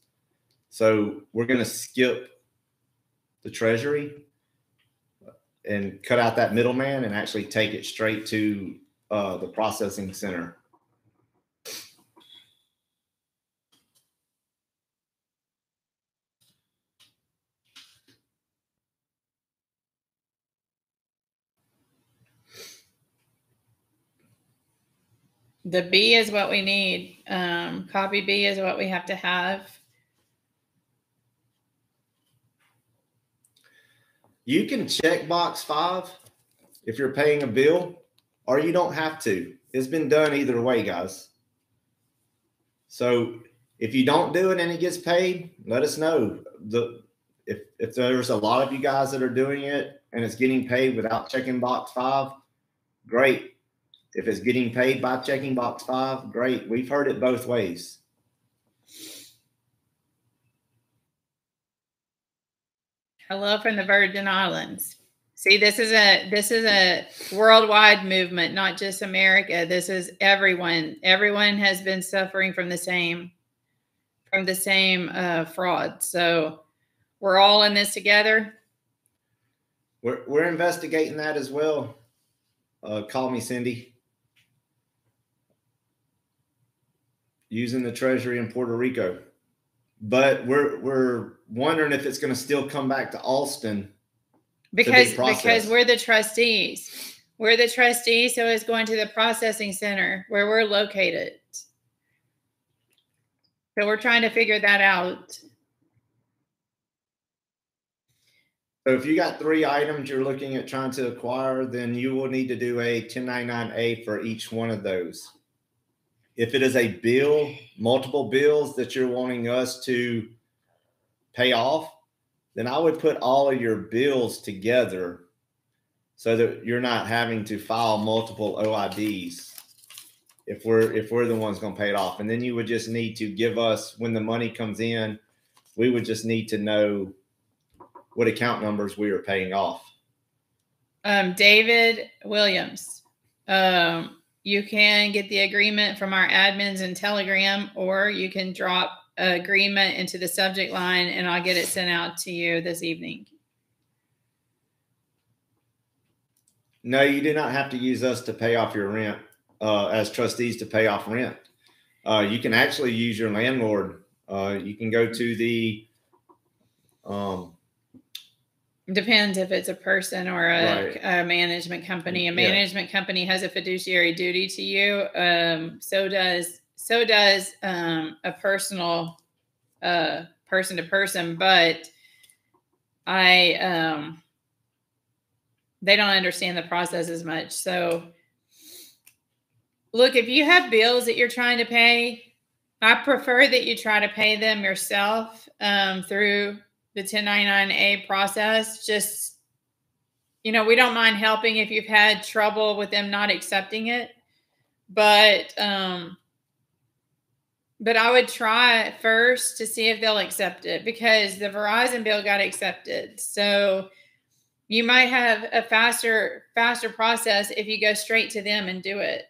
Speaker 2: So we're going to skip the Treasury and cut out that middleman and actually take it straight to the processing center.
Speaker 1: The B is what we need. Copy B is what we have to have.
Speaker 2: You can check box 5 if you're paying a bill, or you don't have to. It's been done either way, guys. So if you don't do it and it gets paid, let us know. If there's a lot of you guys that are doing it and it's getting paid without checking box 5, great. If it's getting paid by checking box 5, great. We've heard it both ways.
Speaker 1: Hello from the Virgin Islands. See, this is a worldwide movement, not just America. This is everyone. Everyone has been suffering from the same fraud. So we're all in this together.
Speaker 2: We're investigating that as well. Call me, Cindy. Using the Treasury in Puerto Rico, but we're wondering if it's going to still come back to Alston
Speaker 1: because we're the trustees. We're the trustees, so it's going to the processing center where we're located. So we're trying to figure that out.
Speaker 2: So if you got 3 items you're looking at trying to acquire, then you will need to do a 1099-A for each one of those. If it is a bill, multiple bills that you're wanting us to pay off, then I would put all of your bills together so that you're not having to file multiple OIDs if we're the ones going to pay it off. And then you would just need to give us, when the money comes in, we would just need to know what account numbers we are paying off.
Speaker 1: David Williams. You can get the agreement from our admins in Telegram, or you can drop agreement into the subject line and I'll get it sent out to you this evening.
Speaker 2: No, you do not have to use us to pay off your rent, as trustees to pay off rent. You can actually use your landlord. You can go to the
Speaker 1: depends if it's a person or a management company. A management company has a fiduciary duty to you. So does a personal person to person, but they don't understand the process as much. So look, if you have bills that you're trying to pay, I prefer that you try to pay them yourself through the 1099-A process. Just, we don't mind helping if you've had trouble with them not accepting it. But I would try first to see if they'll accept it, because the Verizon bill got accepted. So you might have a faster process if you go straight to them and do it.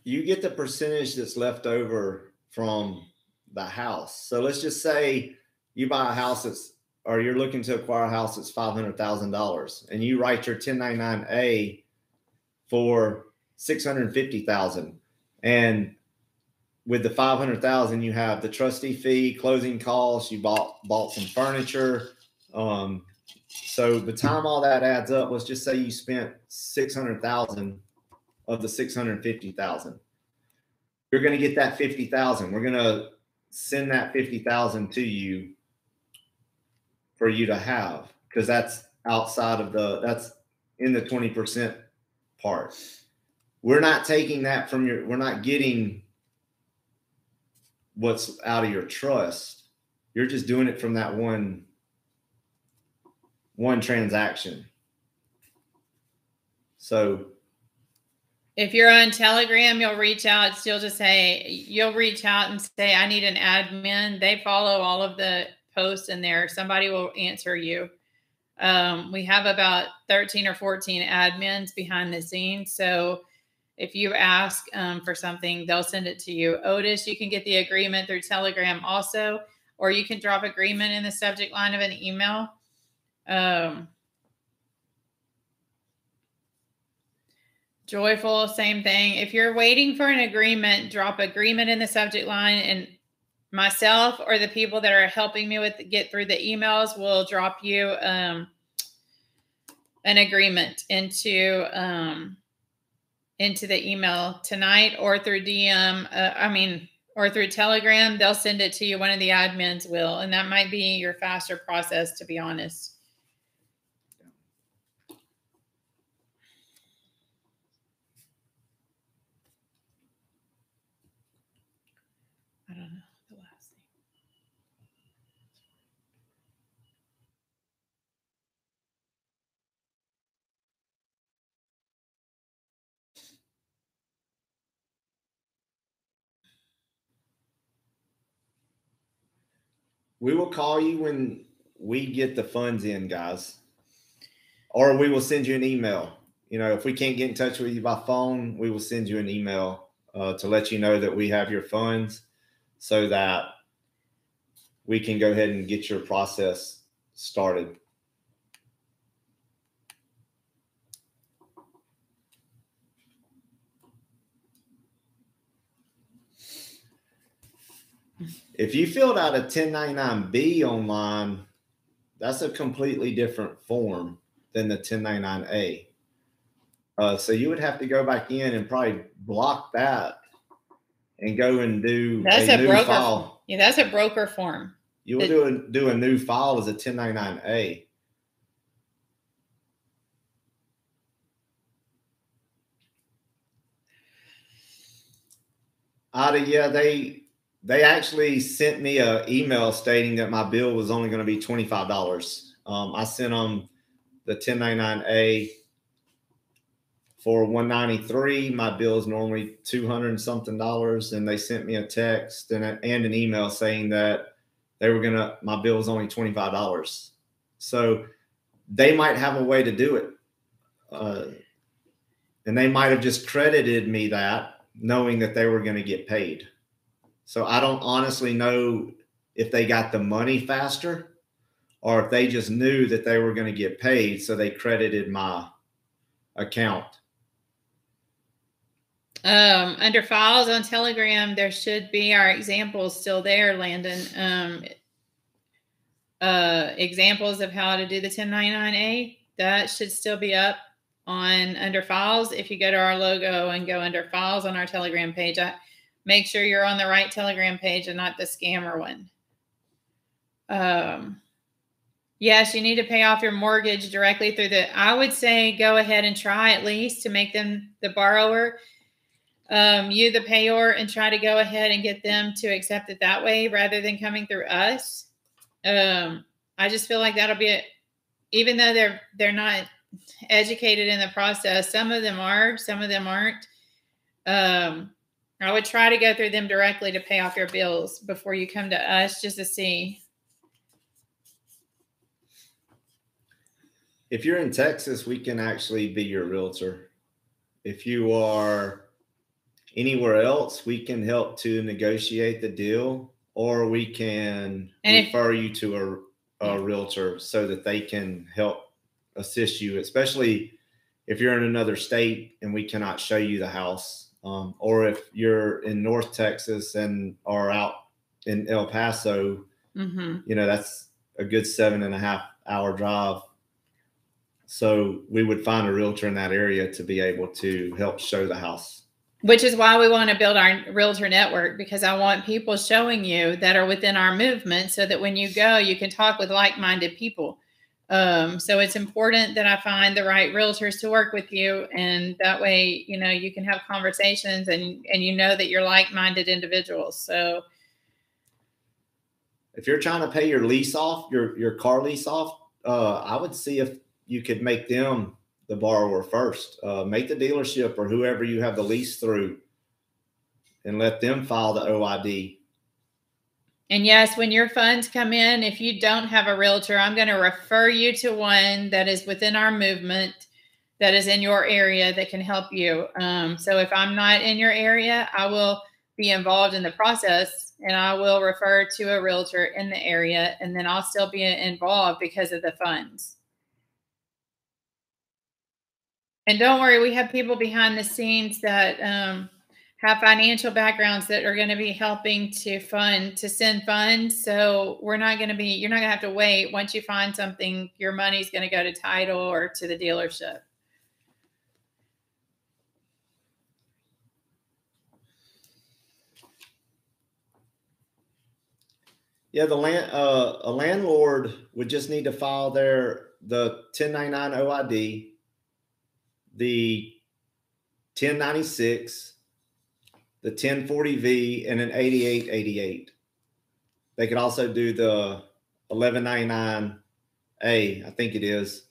Speaker 2: You get the percentage that's left over from the house. So let's just say you buy a house or you're looking to acquire a house that's $500,000, and you write your 1099-A for $650,000, and with the $500,000 you have the trustee fee, closing costs, you bought some furniture. So by the time all that adds up, let's just say you spent $600,000 of the $650,000. You're going to get that $50,000. We're going to send that $50,000 to you for you to have, because that's outside of that's in the 20% part. We're not taking that from we're not getting what's out of your trust. You're just doing it from that one transaction. So
Speaker 1: if you're on Telegram, you'll reach out and say, I need an admin. They follow all of the posts in there. Somebody will answer you. We have about 13 or 14 admins behind the scenes. So if you ask for something, they'll send it to you. Otis, you can get the agreement through Telegram also, or you can drop agreement in the subject line of an email. Joyful, same thing. If you're waiting for an agreement, drop agreement in the subject line, and myself or the people that are helping me get through the emails will drop you an agreement into into the email tonight or through DM, or through Telegram, they'll send it to you. One of the admins will, and that might be your faster process, to be honest. I don't know the last thing.
Speaker 2: We will call you when we get the funds in, guys, or we will send you an email. You know, if we can't get in touch with you by phone, we will send you an email to let you know that we have your funds, so that we can go ahead and get your process started. If you filled out a 1099-B online, that's a completely different form than the 1099-A. So you would have to go back in and probably block that and go and do a new file.
Speaker 1: Yeah, that's a broker form.
Speaker 2: You will do a new file as a 1099-A. Yeah, they actually sent me an email stating that my bill was only going to be $25. I sent them the 1099-A for $193. My bill is normally $200 and something, and they sent me a text and an email saying that my bill was only $25. So they might have a way to do it, and they might have just credited me that, knowing that they were going to get paid. So I don't honestly know if they got the money faster or if they just knew that they were going to get paid, so they credited my account.
Speaker 1: Under files on Telegram, there should be our examples still there, Landon. Examples of how to do the 1099-A, that should still be up under files. If you go to our logo and go under files on our Telegram page, make sure you're on the right Telegram page and not the scammer one. Yes, you need to pay off your mortgage directly through I would say go ahead and try at least to make them the borrower, you the payor, and try to go ahead and get them to accept it that way rather than coming through us. I just feel like that'll be it. Even though they're not educated in the process, some of them are, some of them aren't. I would try to go through them directly to pay off your bills before you come to us, just to see.
Speaker 2: If you're in Texas, we can actually be your realtor. If you are anywhere else, we can help to negotiate the deal, or we can refer you to a realtor so that they can help assist you, especially if you're in another state and we cannot show you the house, or if you're in North Texas and are out in El Paso, you know, that's a good 7.5 hour drive. So we would find a realtor in that area to be able to help show the house.
Speaker 1: Which is why we want to build our realtor network, because I want people showing you that are within our movement, so that when you go, you can talk with like-minded people. So it's important that I find the right realtors to work with you. And that way, you know, you can have conversations and you know that you're like-minded individuals. So
Speaker 2: if you're trying to pay your lease off, your car lease off, I would see if you could make them the borrower first. Make the dealership or whoever you have the lease through and let them file the OID.
Speaker 1: And yes, when your funds come in, if you don't have a realtor, I'm going to refer you to one that is within our movement, that is in your area, that can help you. So if I'm not in your area, I will be involved in the process and I will refer to a realtor in the area, and then I'll still be involved because of the funds. And don't worry, we have people behind the scenes that have financial backgrounds that are going to be helping to send funds. So you're not going to have to wait. Once you find something, your money's going to go to title or to the dealership.
Speaker 2: Yeah, a landlord would just need to file the 1099 OID, the 1096, the 1040V, and an 8888. They could also do the 1199A, I think it is,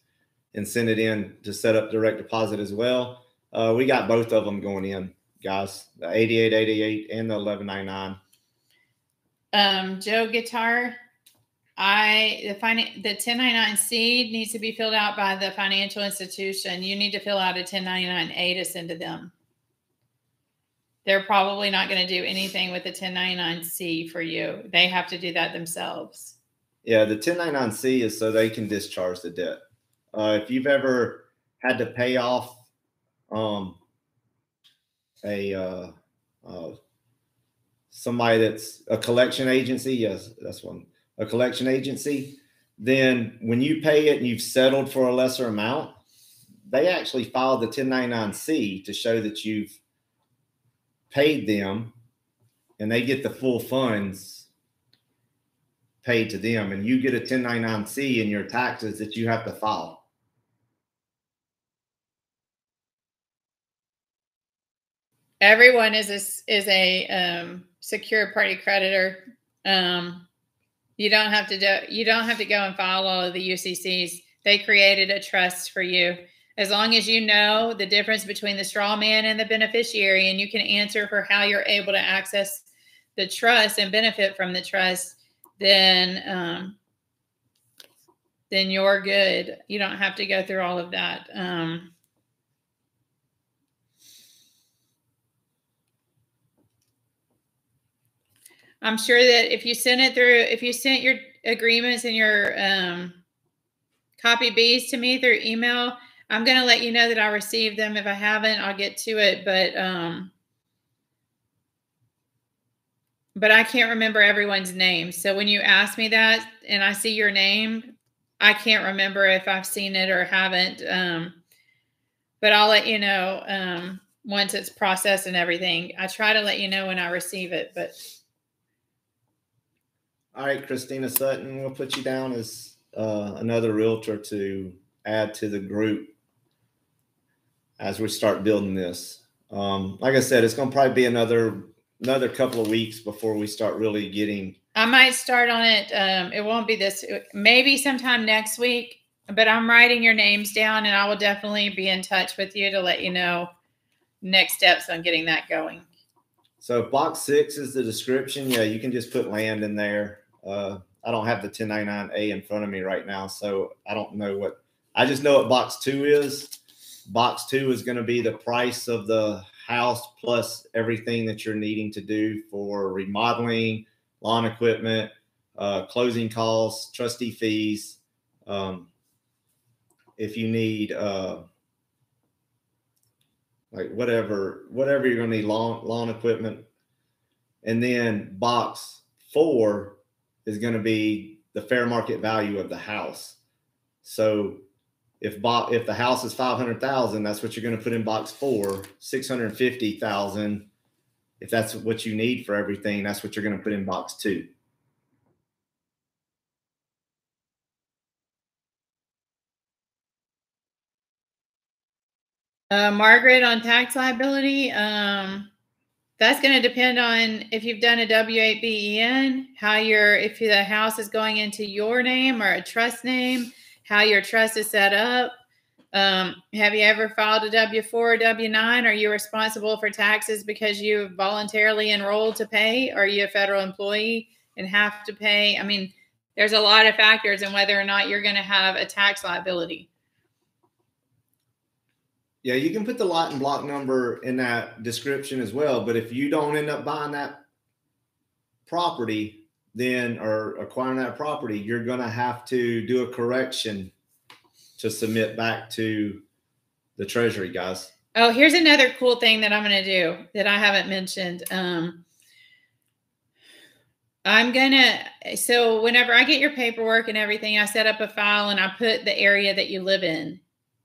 Speaker 2: and send it in to set up direct deposit as well. We got both of them going in, guys, the 8888 and the 1199.
Speaker 1: Joe Guitar, the 1099C needs to be filled out by the financial institution. You need to fill out a 1099A to send to them. They're probably not going to do anything with the 1099C for you. They have to do that themselves.
Speaker 2: Yeah, the 1099C is so they can discharge the debt. If you've ever had to pay off somebody that's a collection agency, yes, that's one, a collection agency, then when you pay it and you've settled for a lesser amount, they actually file the 1099C to show that you've paid them, and they get the full funds paid to them, and you get a 1099C in your taxes that you have to file.
Speaker 1: Everyone is a secure party creditor. You don't have to go and file all of the UCCs. They created a trust for you. As long as you know the difference between the straw man and the beneficiary, and you can answer for how you're able to access the trust and benefit from the trust, then you're good. You don't have to go through all of that. I'm sure that if you sent your agreements and your copy Bs to me through email, I'm going to let you know that I received them. If I haven't, I'll get to it. But I can't remember everyone's name. So when you ask me that and I see your name, I can't remember if I've seen it or haven't. But I'll let you know once it's processed and everything. I try to let you know when I receive it, but.
Speaker 2: All right, Christina Sutton, we'll put you down as another realtor to add to the group as we start building this. Like I said, it's going to probably be another couple of weeks before we start really getting.
Speaker 1: I might start on it. It won't be maybe sometime next week, but I'm writing your names down, and I will definitely be in touch with you to let you know next steps on getting that going.
Speaker 2: So box 6 is the description. Yeah, you can just put land in there. I don't have the 1099A in front of me right now, so I don't know I just know what box 2 is. Box 2 is going to be the price of the house plus everything that you're needing to do for remodeling, lawn equipment, closing costs, trustee fees. If you need like whatever you're going to need, lawn equipment. And then box 4 is going to be the fair market value of the house. So if the house is $500,000, that's what you're going to put in box 4. $650,000, if that's what you need for everything, that's what you're going to put in box 2.
Speaker 1: Margaret, on tax liability, that's going to depend on if you've done a W-8BEN, if the house is going into your name or a trust name, how your trust is set up. Have you ever filed a W-4 or W-9? Are you responsible for taxes because you voluntarily enrolled to pay? Or are you a federal employee and have to pay? I mean, there's a lot of factors in whether or not you're going to have a tax liability.
Speaker 2: Yeah, you can put the lot and block number in that description as well. But if you don't end up buying that property or acquiring that property, you're going to have to do a correction to submit back to the Treasury, guys.
Speaker 1: Oh, here's another cool thing that I'm going to do that I haven't mentioned. So whenever I get your paperwork and everything, I set up a file and I put the area that you live in.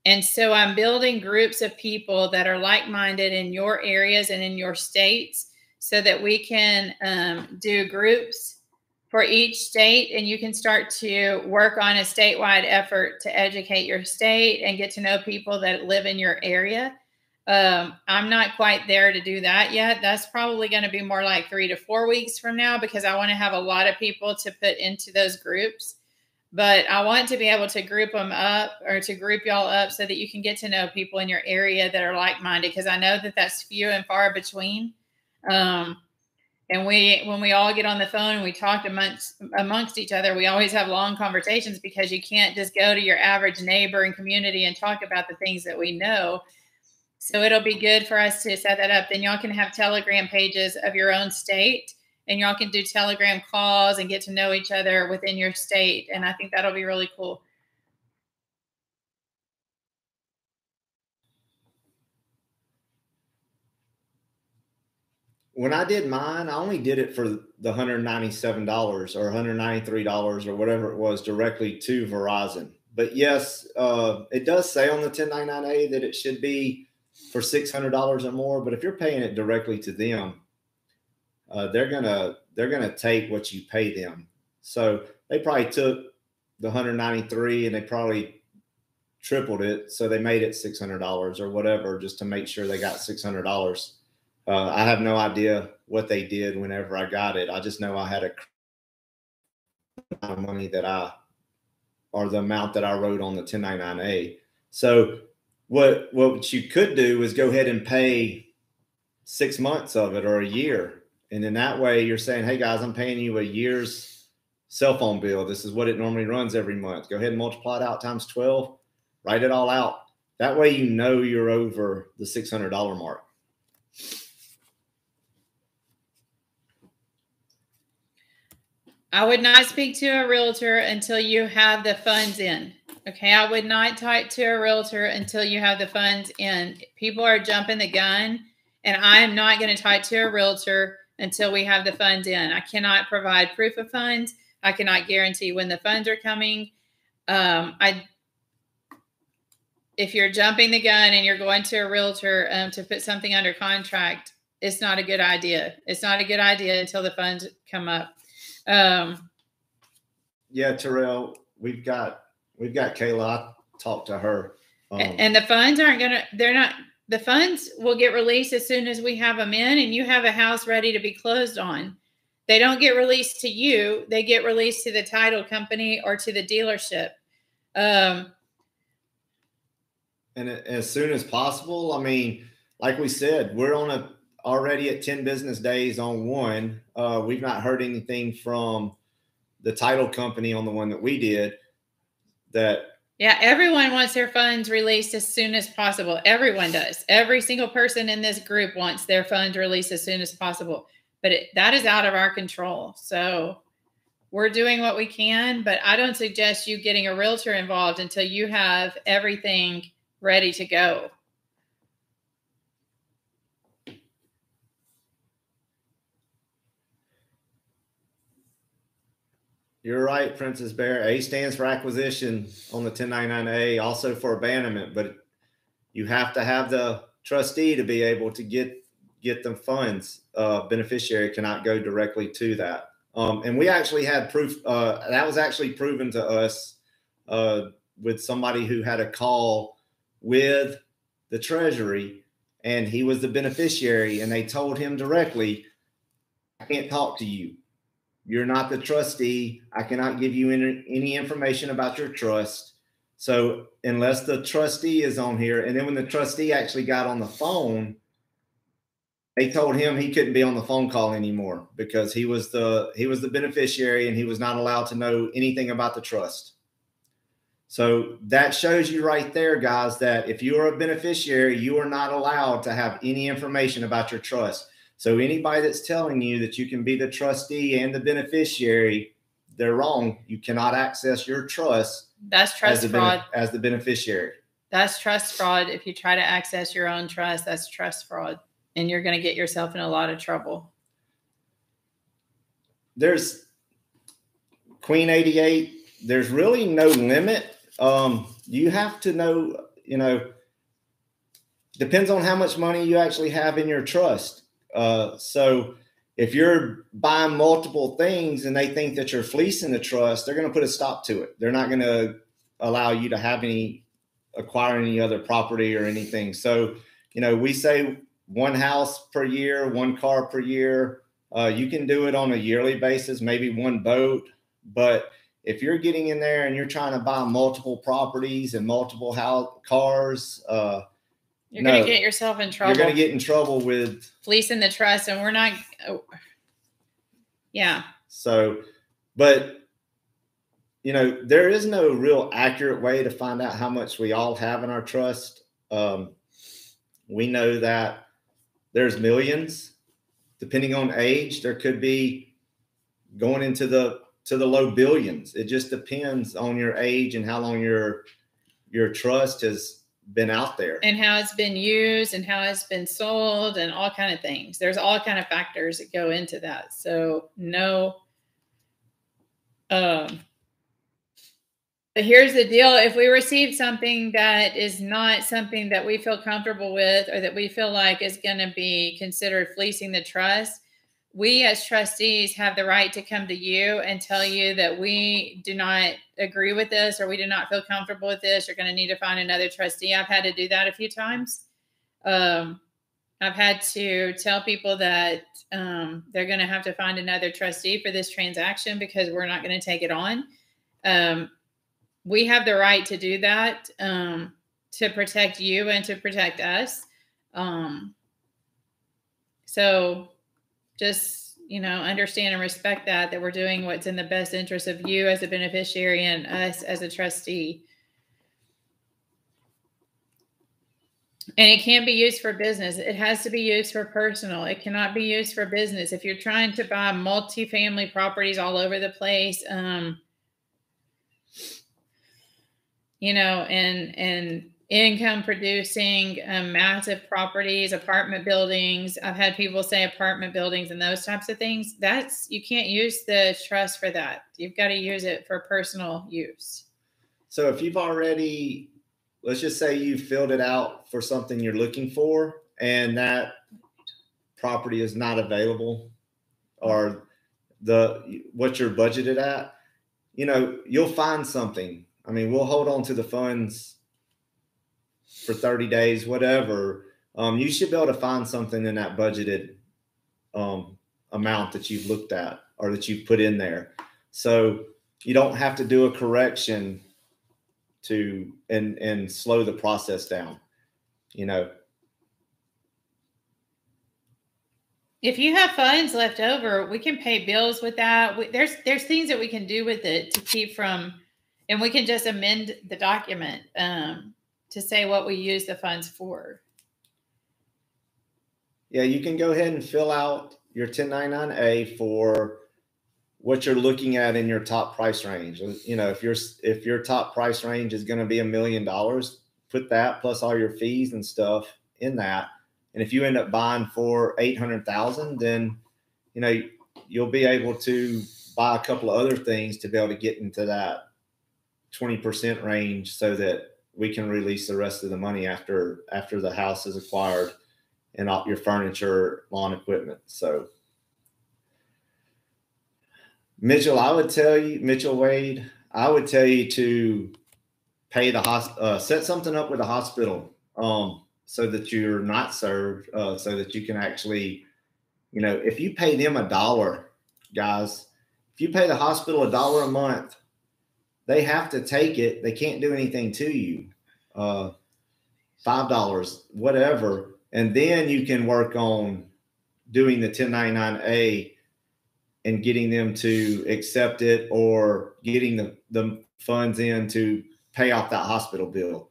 Speaker 1: And so I'm building groups of people that are like-minded in your areas and in your states so that we can do groups for each state, and you can start to work on a statewide effort to educate your state and get to know people that live in your area. I'm not quite there to do that yet. That's probably going to be more like 3 to 4 weeks from now, because I want to have a lot of people to put into those groups. But I want to be able to group them up, or to group y'all up, so that you can get to know people in your area that are like-minded, because I know that that's few and far between. And when we all get on the phone and we talk amongst each other, we always have long conversations, because you can't just go to your average neighbor and community and talk about the things that we know. So it'll be good for us to set that up. Then y'all can have Telegram pages of your own state, and y'all can do Telegram calls and get to know each other within your state. And I think that'll be really cool.
Speaker 2: When I did mine, I only did it for the $197 or $193 or whatever it was directly to Verizon. But yes, it does say on the 1099A that it should be for $600 or more. But if you're paying it directly to them, they're gonna take what you pay them. So they probably took the 193 and they probably tripled it, so they made it $600 or whatever, just to make sure they got $600. I have no idea what they did whenever I got it. I just know I had a amount of money or the amount that I wrote on the 1099A. So what you could do is go ahead and pay 6 months of it or a year. And then that way you're saying, hey guys, I'm paying you a year's cell phone bill. This is what it normally runs every month. Go ahead and multiply it out times 12, write it all out. That way you know you're over the $600 mark.
Speaker 1: I would not speak to a realtor until you have the funds in. Okay, I would not talk to a realtor until you have the funds in. People are jumping the gun, and I am not going to talk to a realtor until we have the funds in. I cannot provide proof of funds. I cannot guarantee when the funds are coming. If you're jumping the gun and you're going to a realtor to put something under contract, it's not a good idea. It's not a good idea until the funds come up.
Speaker 2: Yeah, Terrell, we've got Kayla. I talked to her.
Speaker 1: And the funds the funds will get released as soon as we have them in and you have a house ready to be closed on. They don't get released to you. They get released to the title company or to the dealership.
Speaker 2: And as soon as possible. I mean, like we said, we're already at 10 business days on one. We've not heard anything from the title company on the one that we did.
Speaker 1: Yeah, everyone wants their funds released as soon as possible. Everyone does. Every single person in this group wants their funds released as soon as possible. But that is out of our control. So we're doing what we can, but I don't suggest you getting a realtor involved until you have everything ready to go.
Speaker 2: You're right, Princess Bear. A stands for acquisition on the 1099A, also for abandonment, but you have to have the trustee to be able to get the funds. Beneficiary cannot go directly to that. And we actually had proof that was actually proven to us with somebody who had a call with the Treasury, and he was the beneficiary, and they told him directly, I can't talk to you. You're not the trustee. I cannot give you any information about your trust. So unless the trustee is on here, and then when the trustee actually got on the phone, they told him he couldn't be on the phone call anymore because he was the beneficiary and he was not allowed to know anything about the trust. So that shows you right there, guys, that if you are a beneficiary, you are not allowed to have any information about your trust. So anybody that's telling you that you can be the trustee and the beneficiary, they're wrong. You cannot access your trust.
Speaker 1: That's trust fraud.
Speaker 2: As the beneficiary.
Speaker 1: That's trust fraud. If you try to access your own trust, that's trust fraud. And you're going to get yourself in a lot of trouble.
Speaker 2: There's Queen 88. There's really no limit. You have to know, depends on how much money you actually have in your trust. So if you're buying multiple things and they think that you're fleecing the trust, they're going to put a stop to it. They're not going to allow you to acquire any other property or anything. So, we say one house per year, one car per year. You can do it on a yearly basis, maybe one boat. But if you're getting in there and you're trying to buy multiple properties and multiple cars,
Speaker 1: you're going to get yourself in trouble.
Speaker 2: You're going to get in trouble with
Speaker 1: fleecing the trust, and we're not. Yeah.
Speaker 2: So, but there is no real accurate way to find out how much we all have in our trust. We know that there's millions. Depending on age, there could be going into the low billions. It just depends on your age and how long your trust has been out there,
Speaker 1: and how it's been used, and how it's been sold, and all kind of things. There's all kind of factors that go into that. So no. But here's the deal. If we receive something that is not something that we feel comfortable with, or that we feel like is going to be considered fleecing the trust, we as trustees have the right to come to you and tell you that we do not agree with this, or we do not feel comfortable with this. You're going to need to find another trustee. I've had to do that a few times. I've had to tell people that they're going to have to find another trustee for this transaction because we're not going to take it on. We have the right to do that to protect you and to protect us. So just, understand and respect that we're doing what's in the best interest of you as a beneficiary and us as a trustee. And it can't be used for business. It has to be used for personal. It cannot be used for business. If you're trying to buy multifamily properties all over the place, and income producing massive properties, apartment buildings. I've had people say apartment buildings and those types of things. You can't use the trust for that. You've got to use it for personal use.
Speaker 2: So if you've already, let's just say you filled it out for something you're looking for, and that property is not available, or what you're budgeted at, you'll find something. I mean, we'll hold on to the funds for 30 days, whatever. You should be able to find something in that budgeted amount that you've looked at or that you've put in there. So you don't have to do a correction and slow the process down.
Speaker 1: If you have funds left over, we can pay bills with that. There's things that we can do with it to keep from, and we can just amend the document to say what we use the funds for.
Speaker 2: Yeah, you can go ahead and fill out your 1099-A for what you're looking at in your top price range. If your top price range is going to be $1 million, put that plus all your fees and stuff in that. And if you end up buying for $800,000, then you'll be able to buy a couple of other things to be able to get into that 20% range, so that we can release the rest of the money after the house is acquired and all your furniture, lawn equipment. So Mitchell Wade, I would tell you to pay the set something up with a hospital, so that you're not served, so that you can actually, if you pay them $1, guys, if you pay the hospital $1 a month, they have to take it. They can't do anything to you. $5, whatever. And then you can work on doing the 1099-A and getting them to accept it, or getting the funds in to pay off that hospital bill.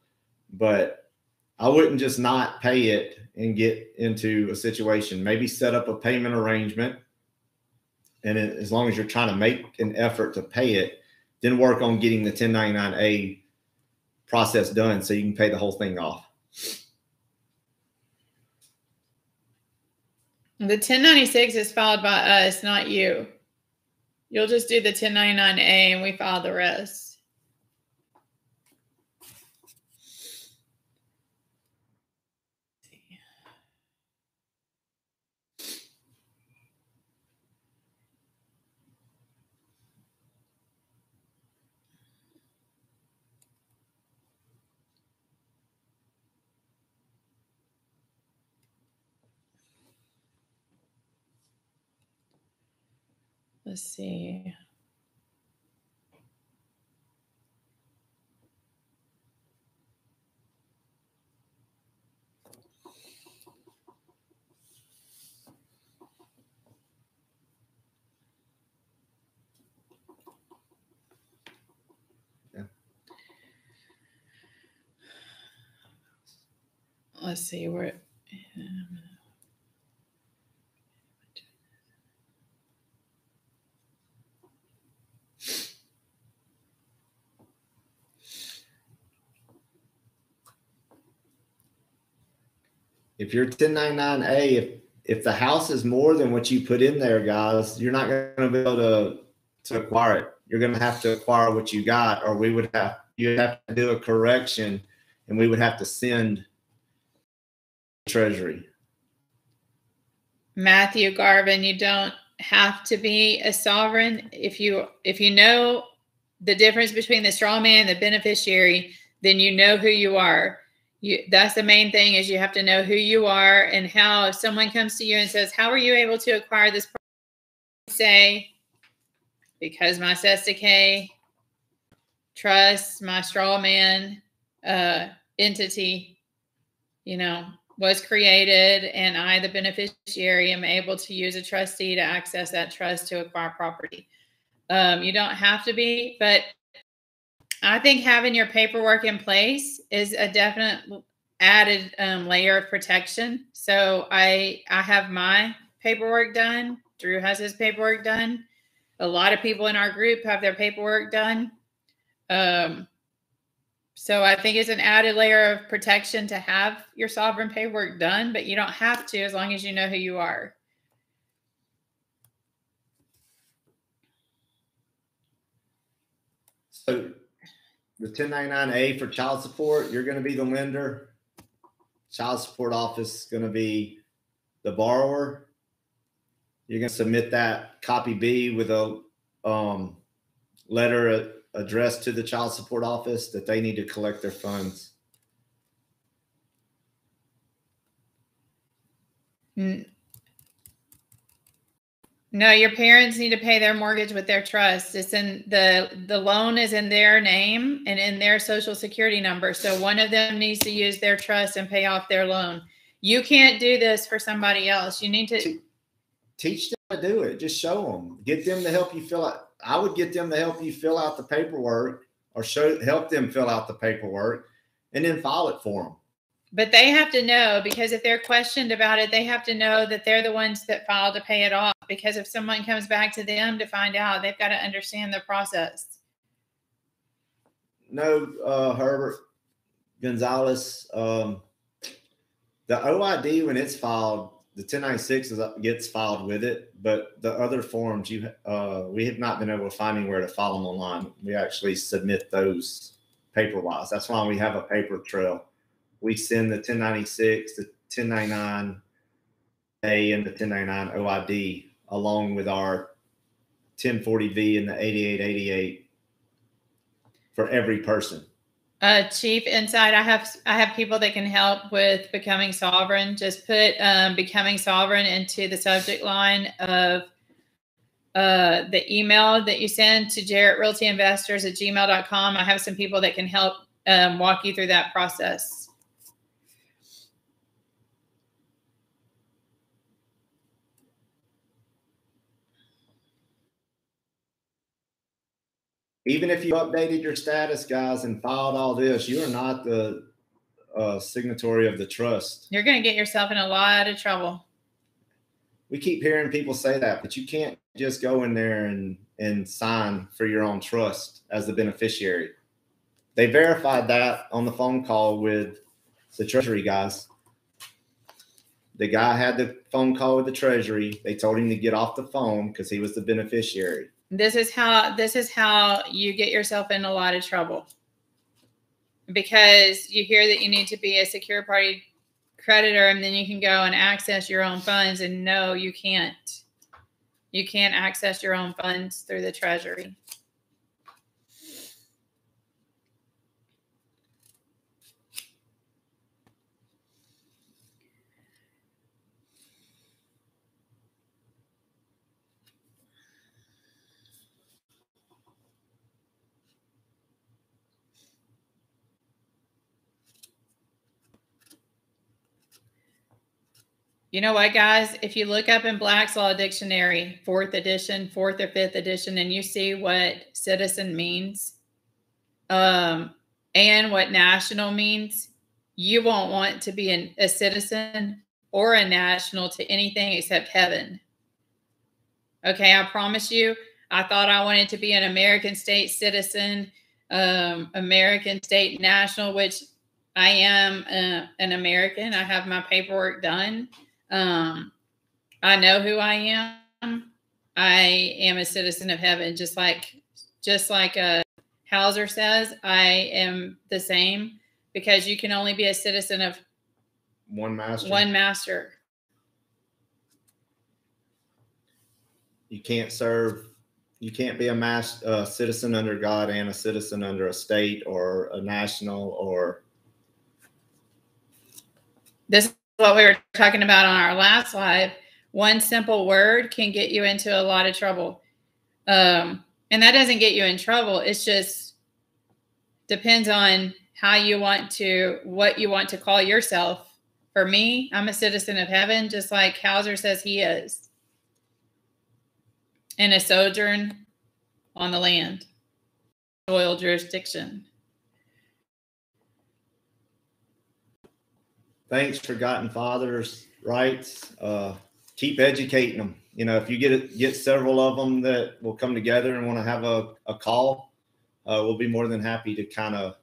Speaker 2: But I wouldn't just not pay it and get into a situation. Maybe set up a payment arrangement. And as long as you're trying to make an effort to pay it, then work on getting the 1099-A process done so you can pay the whole thing off.
Speaker 1: The 1096 is filed by us, not you. You'll just do the 1099-A and we file the rest. let's see. Let's see where.
Speaker 2: If you're 1099A, if the house is more than what you put in there, guys, you're not going to be able to acquire it. You're going to have to acquire what you got, or you'd have to do a correction, and we would have to send Treasury.
Speaker 1: Matthew Garvin, you don't have to be a sovereign. If you know the difference between the straw man and the beneficiary, then you know who you are. That's the main thing, is you have to know who you are, and how, if someone comes to you and says, how are you able to acquire this property? Say, because my Sestake trust, my straw man entity, was created, and I, the beneficiary, am able to use a trustee to access that trust to acquire property. You don't have to be, but I think having your paperwork in place is a definite added layer of protection. So I have my paperwork done. Drew has his paperwork done. A lot of people in our group have their paperwork done. So I think it's an added layer of protection to have your sovereign paperwork done, but you don't have to, as long as you know who you are.
Speaker 2: So the 1099A for child support, you're going to be the lender. Child support office is going to be the borrower. You're going to submit that copy B with a letter addressed to the child support office that they need to collect their funds.
Speaker 1: No, your parents need to pay their mortgage with their trust. It's in the loan is in their name and in their social security number. So one of them needs to use their trust and pay off their loan. You can't do this for somebody else. You need to
Speaker 2: teach them to do it. Just show them. Get them to help you fill out. I would get them to help you fill out the paperwork, or help them fill out the paperwork, and then file it for them.
Speaker 1: But they have to know, because if they're questioned about it, they have to know that they're the ones that filed to pay it off. Because if someone comes back to them to find out, they've got to understand the process.
Speaker 2: No, Herbert Gonzalez, the OID, when it's filed, the 1096 gets filed with it, but the other forms we have not been able to find anywhere to file them online. We actually submit those paper-wise. That's why we have a paper trail. We send the 1096, the 1099A, and the 1099 OID along with our 1040V and the 8888 for every person.
Speaker 1: Chief Insight, I have people that can help with becoming sovereign. Just put becoming sovereign into the subject line of the email that you send to Jarrett Realty Investors at gmail.com. I have some people that can help walk you through that process.
Speaker 2: Even if you updated your status, guys, and filed all this, you are not the signatory of the trust.
Speaker 1: You're going to get yourself in a lot of trouble.
Speaker 2: We keep hearing people say that, but you can't just go in there and sign for your own trust as the beneficiary. They verified that on the phone call with the Treasury guys. The guy had the phone call with the Treasury. They told him to get off the phone because he was the beneficiary.
Speaker 1: This is how you get yourself in a lot of trouble, because you hear that you need to be a secure party creditor, and then you can go and access your own funds. And no, you can't. You can't access your own funds through the Treasury. You know what, guys? If you look up in Black's Law Dictionary, 4th edition, 4th or 5th edition, and you see what citizen means, and what national means, you won't want to be a citizen or a national to anything except heaven. Okay, I promise you, I thought I wanted to be an American state citizen, American state national, which I am an American. I have my paperwork done. I know who I am. I am a citizen of heaven, just like Hauser says. I am the same, because you can only be a citizen of
Speaker 2: one master.
Speaker 1: One master.
Speaker 2: You can't serve. You can't be a citizen under God and a citizen under a state or a national or.
Speaker 1: This is what we were talking about on our last live. One simple word can get you into a lot of trouble. And that doesn't get you in trouble. It's just depends on what you want to call yourself. For me, I'm a citizen of heaven, just like Hauser says he is, and a sojourn on the land, royal jurisdiction.
Speaker 2: Thanks, Forgotten Fathers rights. Keep educating them. If you get several of them that will come together and want to have a call, we'll be more than happy to kind of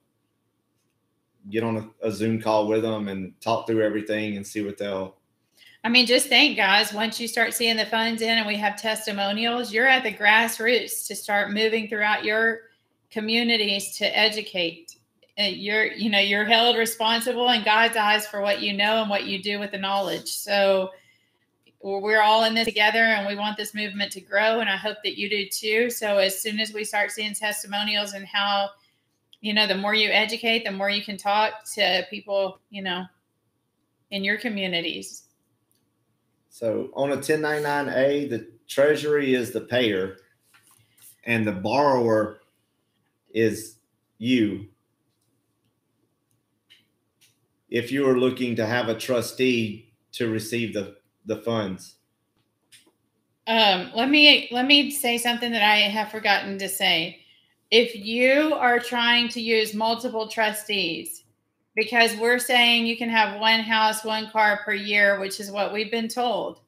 Speaker 2: get on a Zoom call with them and talk through everything and see what they'll.
Speaker 1: Just think, guys, once you start seeing the funds in and we have testimonials, you're at the grassroots to start moving throughout your communities to educate. You're held responsible in God's eyes for what you know and what you do with the knowledge. So we're all in this together, and we want this movement to grow, and I hope that you do too. So as soon as we start seeing testimonials and how, the more you educate, the more you can talk to people, in your communities.
Speaker 2: So on a 1099-A, the Treasury is the payer and the borrower is you. If you are looking to have a trustee to receive the funds.
Speaker 1: Let me say something that I have forgotten to say. If you are trying to use multiple trustees, because we're saying you can have one house, one car per year, which is what we've been told.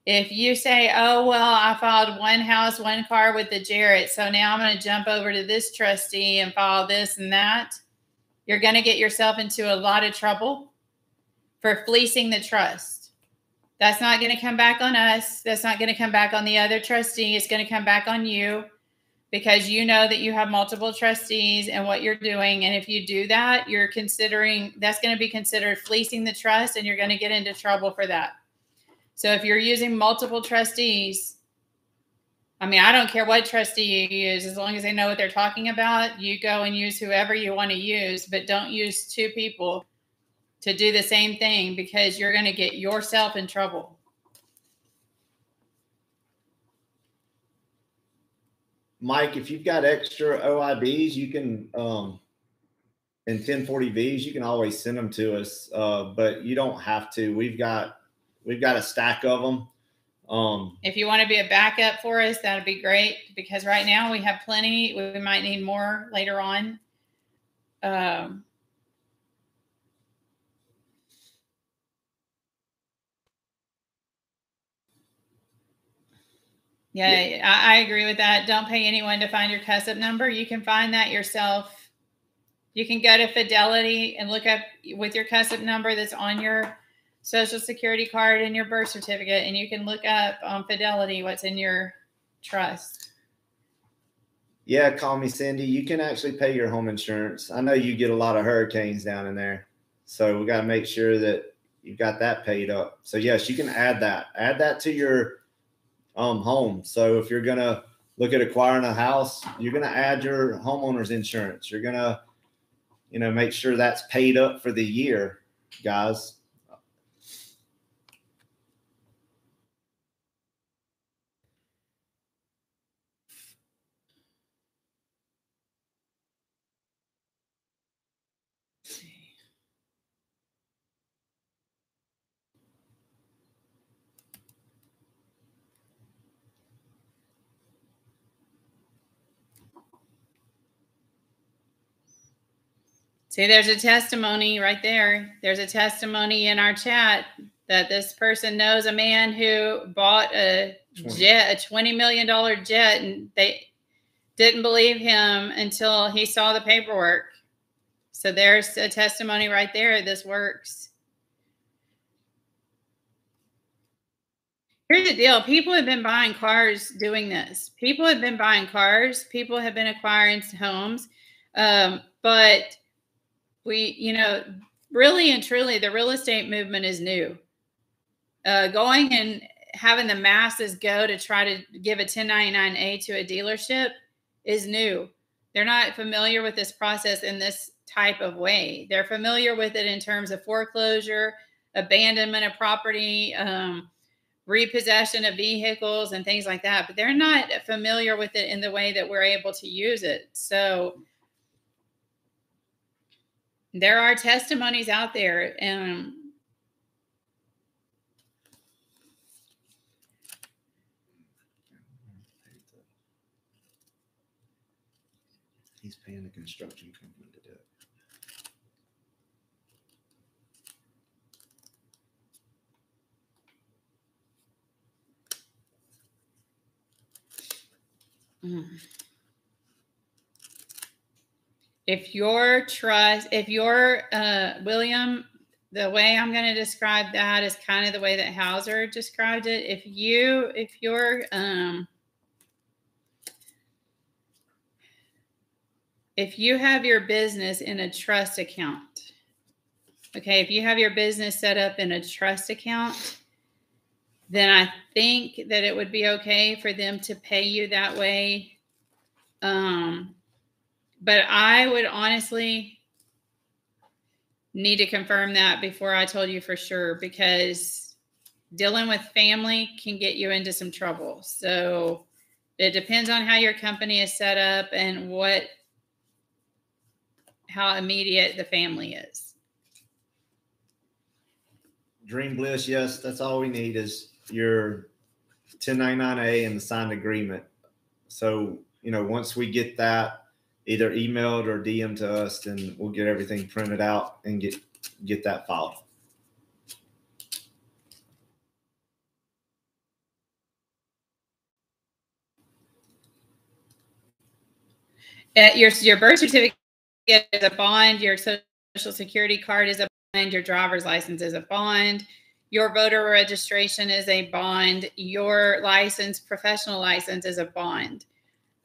Speaker 1: If you say, oh, well, I filed one house, one car with the Jarrett, so now I'm going to jump over to this trustee and file this and that, you're going to get yourself into a lot of trouble for fleecing the trust. That's not going to come back on us. That's not going to come back on the other trustee. It's going to come back on you, because you know that you have multiple trustees and what you're doing. And if you do that, that's going to be considered fleecing the trust, and you're going to get into trouble for that. So if you're using multiple trustees, I don't care what trustee you use, as long as they know what they're talking about, you go and use whoever you want to use, but don't use two people to do the same thing, because you're going to get yourself in trouble.
Speaker 2: Mike, if you've got extra OIBs, you can, and 1040Vs, you can always send them to us, but you don't have to. We've got a stack of them.
Speaker 1: If you want to be a backup for us, that'd be great, because right now we have plenty. We might need more later on. Yeah, I agree with that. Don't pay anyone to find your CUSIP number. You can find that yourself. You can go to Fidelity and look up with your CUSIP number that's on your Social Security card and your birth certificate, and you can look up on Fidelity what's in your trust.
Speaker 2: Yeah, call me, Cindy. You can actually pay your home insurance. I know you get a lot of hurricanes down in there, so we got to make sure that you've got that paid up. So yes, you can add that to your home. So if you're going to look at acquiring a house, you're going to add your homeowner's insurance. You're going to, make sure that's paid up for the year, guys.
Speaker 1: See, there's a testimony right there. There's a testimony in our chat that this person knows a man who bought a $20 million jet, and they didn't believe him until he saw the paperwork. So there's a testimony right there. This works. Here's the deal. People have been buying cars doing this. People have been buying cars. People have been acquiring homes. But really and truly, the real estate movement is new. Going and having the masses go to try to give a 1099-A to a dealership is new. They're not familiar with this process in this type of way. They're familiar with it in terms of foreclosure, abandonment of property, repossession of vehicles and things like that, but they're not familiar with it in the way that we're able to use it. So there are testimonies out there.
Speaker 2: He's paying the construction company to do it.
Speaker 1: If your William, the way I'm going to describe that is kind of the way that Hauser described it. If you have your business in a trust account, okay, if you have your business set up in a trust account, then I think that it would be okay for them to pay you that way. But I would honestly need to confirm that before I told you for sure, because dealing with family can get you into some trouble. So it depends on how your company is set up and how immediate the family is.
Speaker 2: Dream Bliss, yes, that's all we need is your 1099-A and the signed agreement. So, once we get that either emailed or DM to us, then we'll get everything printed out and get that filed.
Speaker 1: Your birth certificate is a bond. Your social security card is a bond. Your driver's license is a bond. Your voter registration is a bond. Your professional license is a bond.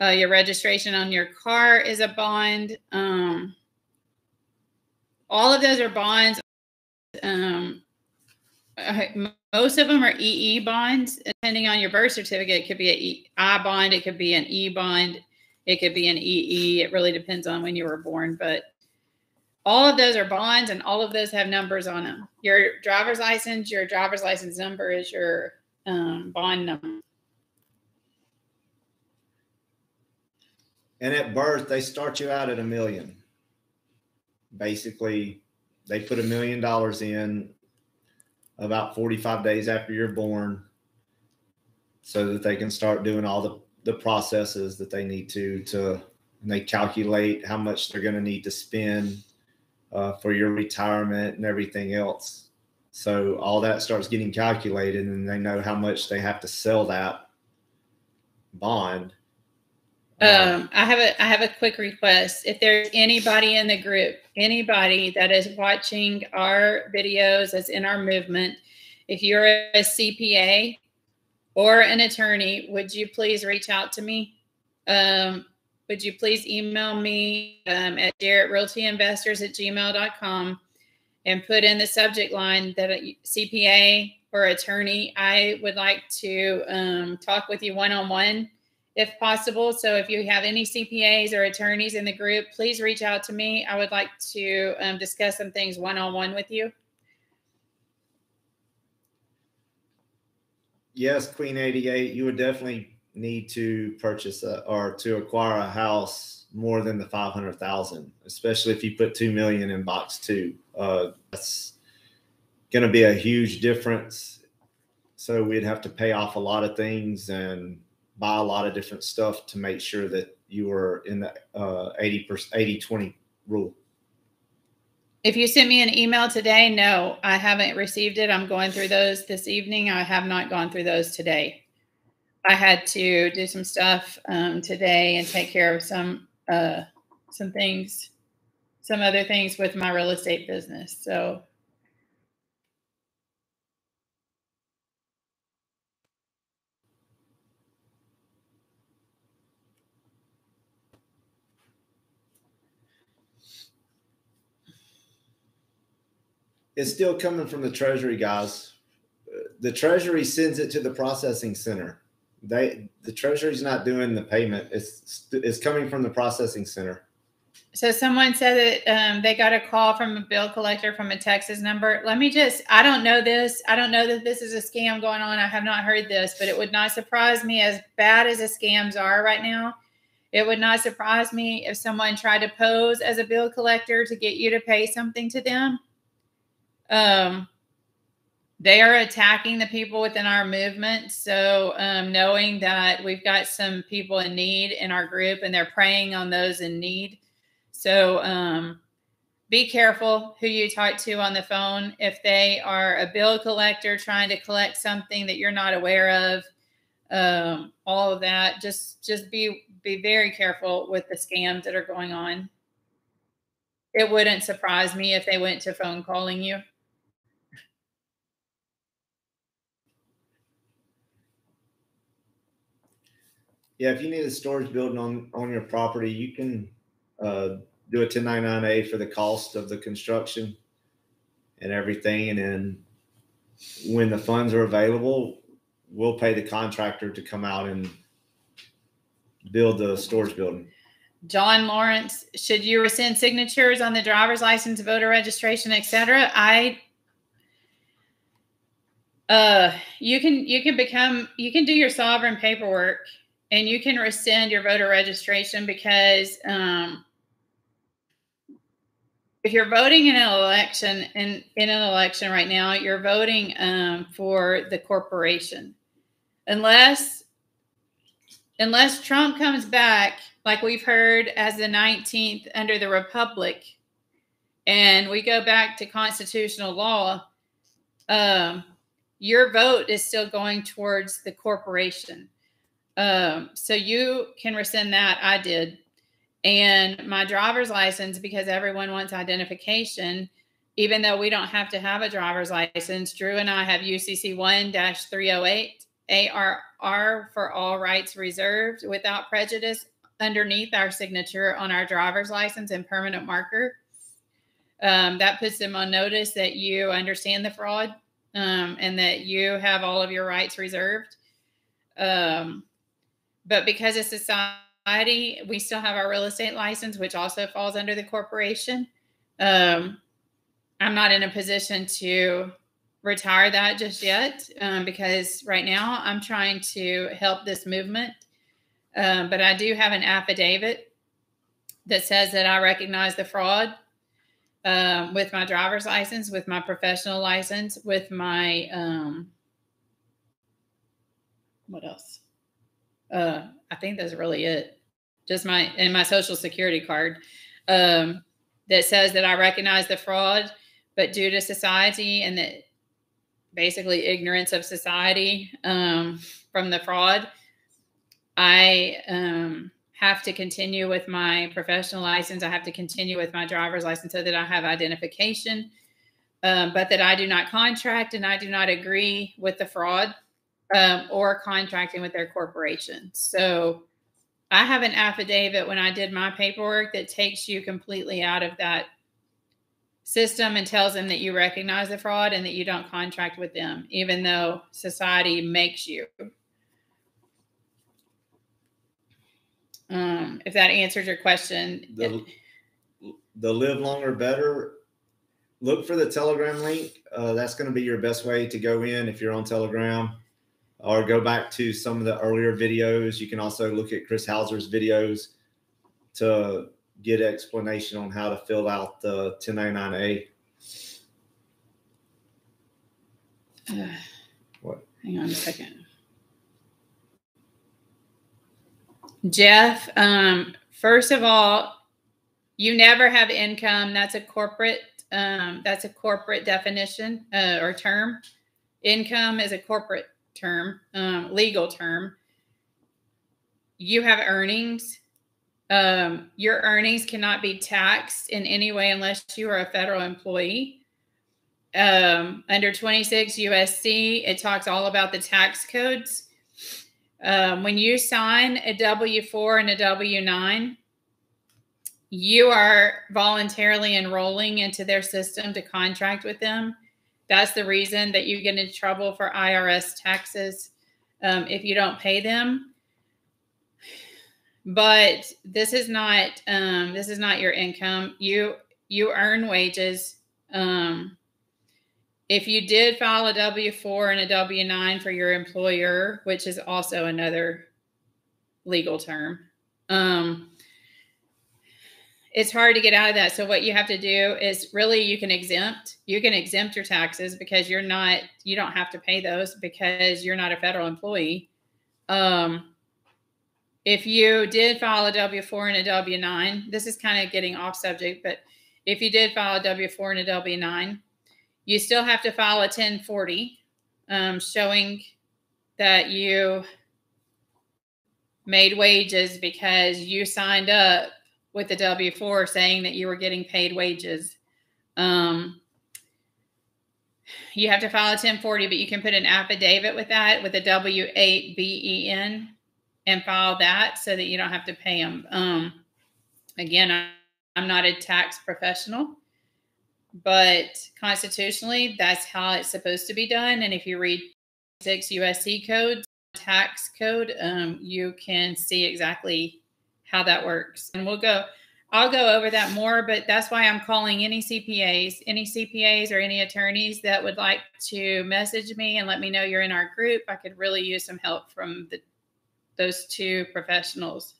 Speaker 1: Your registration on your car is a bond. All of those are bonds. Most of them are EE bonds. Depending on your birth certificate, it could be an I bond. It could be an E bond. It could be an EE. It really depends on when you were born. But all of those are bonds, and all of those have numbers on them. Your driver's license number is your bond number.
Speaker 2: And at birth, they start you out at $1 million. Basically, they put $1 million in about 45 days after you're born so that they can start doing all the processes that they need to and they calculate how much they're going to need to spend for your retirement and everything else. So all that starts getting calculated, and they know how much they have to sell that bond.
Speaker 1: I have a quick request. If there's anybody in the group, anybody that is watching our videos that's in our movement, if you're a CPA or an attorney, would you please reach out to me? Would you please email me at jarrettrealtyinvestors@gmail.com and put in the subject line that a CPA or attorney, I would like to talk with you one-on-one if possible. So if you have any CPAs or attorneys in the group, please reach out to me. I would like to discuss some things one-on-one with you.
Speaker 2: Yes, Queen 88, you would definitely need to purchase or to acquire a house more than the 500,000, especially if you put $2 million in box 2. That's going to be a huge difference. So we'd have to pay off a lot of things and buy a lot of different stuff to make sure that you were in the 80-20 rule.
Speaker 1: If you sent me an email today, no, I haven't received it. I'm going through those this evening. I have not gone through those today. I had to do some stuff today and take care of some things, some other things with my real estate business. So
Speaker 2: it's still coming from the Treasury, guys. The Treasury sends it to the processing center. The Treasury's not doing the payment. It's coming from the processing center.
Speaker 1: So someone said that they got a call from a bill collector from a Texas number. Let me just, I don't know this. I don't know that this is a scam going on. I have not heard this, but it would not surprise me, as bad as the scams are right now. It would not surprise me if someone tried to pose as a bill collector to get you to pay something to them. They are attacking the people within our movement. So knowing that we've got some people in need in our group, and they're preying on those in need. So be careful who you talk to on the phone. If they are a bill collector trying to collect something that you're not aware of, all of that, just be very careful with the scams that are going on. It wouldn't surprise me if they went to phone calling you.
Speaker 2: Yeah, if you need a storage building on your property, you can do a 1099-A for the cost of the construction and everything. And then when the funds are available, we'll pay the contractor to come out and build the storage building.
Speaker 1: John Lawrence, should you rescind signatures on the driver's license, voter registration, etc.? You can do your sovereign paperwork, and you can rescind your voter registration, because if you're voting in an election right now, you're voting for the corporation. Unless Trump comes back, like we've heard, as the 19th under the Republic, and we go back to constitutional law, your vote is still going towards the corporation. So you can rescind that. I did. And my driver's license, because everyone wants identification, even though we don't have to have a driver's license. Drew and I have UCC 1-308, ARR for all rights reserved without prejudice underneath our signature on our driver's license and permanent marker. That puts them on notice that you understand the fraud, and that you have all of your rights reserved. But because of society, we still have our real estate license, which also falls under the corporation. I'm not in a position to retire that just yet, because right now I'm trying to help this movement. But I do have an affidavit that says that I recognize the fraud, with my driver's license, with my professional license, with my, what else? I think that's really it. Just my social security card, that says that I recognize the fraud, but due to society and that basically ignorance of society, from the fraud, I have to continue with my professional license. I have to continue with my driver's license so that I have identification, but that I do not contract and I do not agree with the fraud, or contracting with their corporation. So I have an affidavit when I did my paperwork that takes you completely out of that system and tells them that you recognize the fraud and that you don't contract with them, even though society makes you. If that answers your question.
Speaker 2: The Live Longer Better, look for the Telegram link. That's going to be your best way to go in if you're on Telegram, or go back to some of the earlier videos. You can also look at Chris Hauser's videos to get explanation on how to fill out the 1099-A. What?
Speaker 1: Hang on a second. Jeff, first of all, you never have income. That's a corporate That's a corporate definition or term. Income is a corporate term, legal term. You have earnings. Your earnings cannot be taxed in any way unless you are a federal employee. Under 26 USC, it talks all about the tax codes. When you sign a W-4 and a W-9, you are voluntarily enrolling into their system to contract with them. That's the reason that you get in trouble for IRS taxes if you don't pay them. But this is not your income. You earn wages. If you did file a W-4 and a W-9 for your employer, which is also another legal term, it's hard to get out of that. So what you have to do is really you can exempt your taxes because you don't have to pay those because you're not a federal employee. If you did file a W-4 and a W-9, this is kind of getting off subject, but if you did file a W-4 and a W-9, you still have to file a 1040 showing that you made wages because you signed up with the W-4 saying that you were getting paid wages. You have to file a 1040, but you can put an affidavit with that with a W-8-BEN and file that so that you don't have to pay them. Again, I'm not a tax professional, but constitutionally, that's how it's supposed to be done. And if you read 6 USC codes, tax code, you can see exactly how that works. And I'll go over that more, but that's why I'm calling any CPAs or any attorneys that would like to message me and let me know you're in our group. I could really use some help from those two professionals.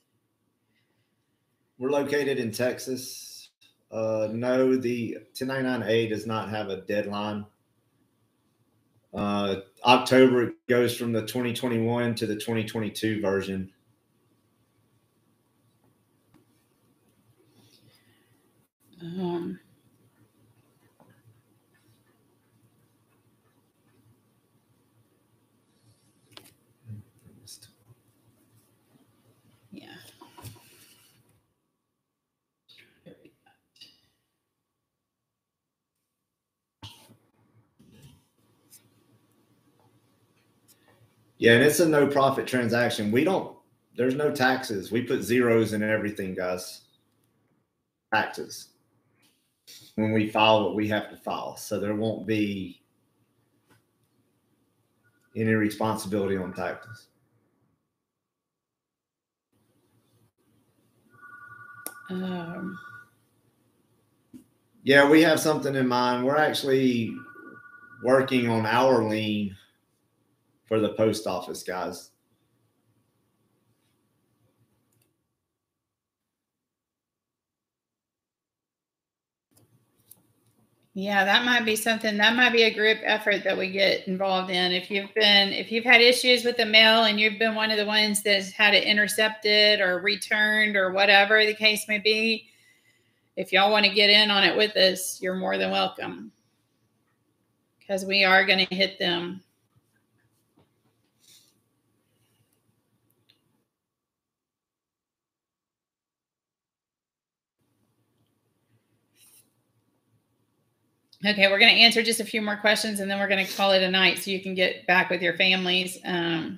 Speaker 2: We're located in Texas. No, the 1099A does not have a deadline. October, it goes from the 2021 to the 2022 version.
Speaker 1: Yeah.
Speaker 2: Yeah, and it's a no profit transaction. There's no taxes. We put zeros in everything, guys. Taxes. When we file what we have to file. So there won't be any responsibility on taxes. Yeah, we have something in mind. We're actually working on our lien for the post office, guys.
Speaker 1: Yeah, that might be something. That might be a group effort that we get involved in. If you've had issues with the mail and you've been one of the ones that's had it intercepted or returned or whatever the case may be, if y'all want to get in on it with us, you're more than welcome. Because we are going to hit them. Okay, we're going to answer just a few more questions and then we're going to call it a night so you can get back with your families.
Speaker 2: Yeah,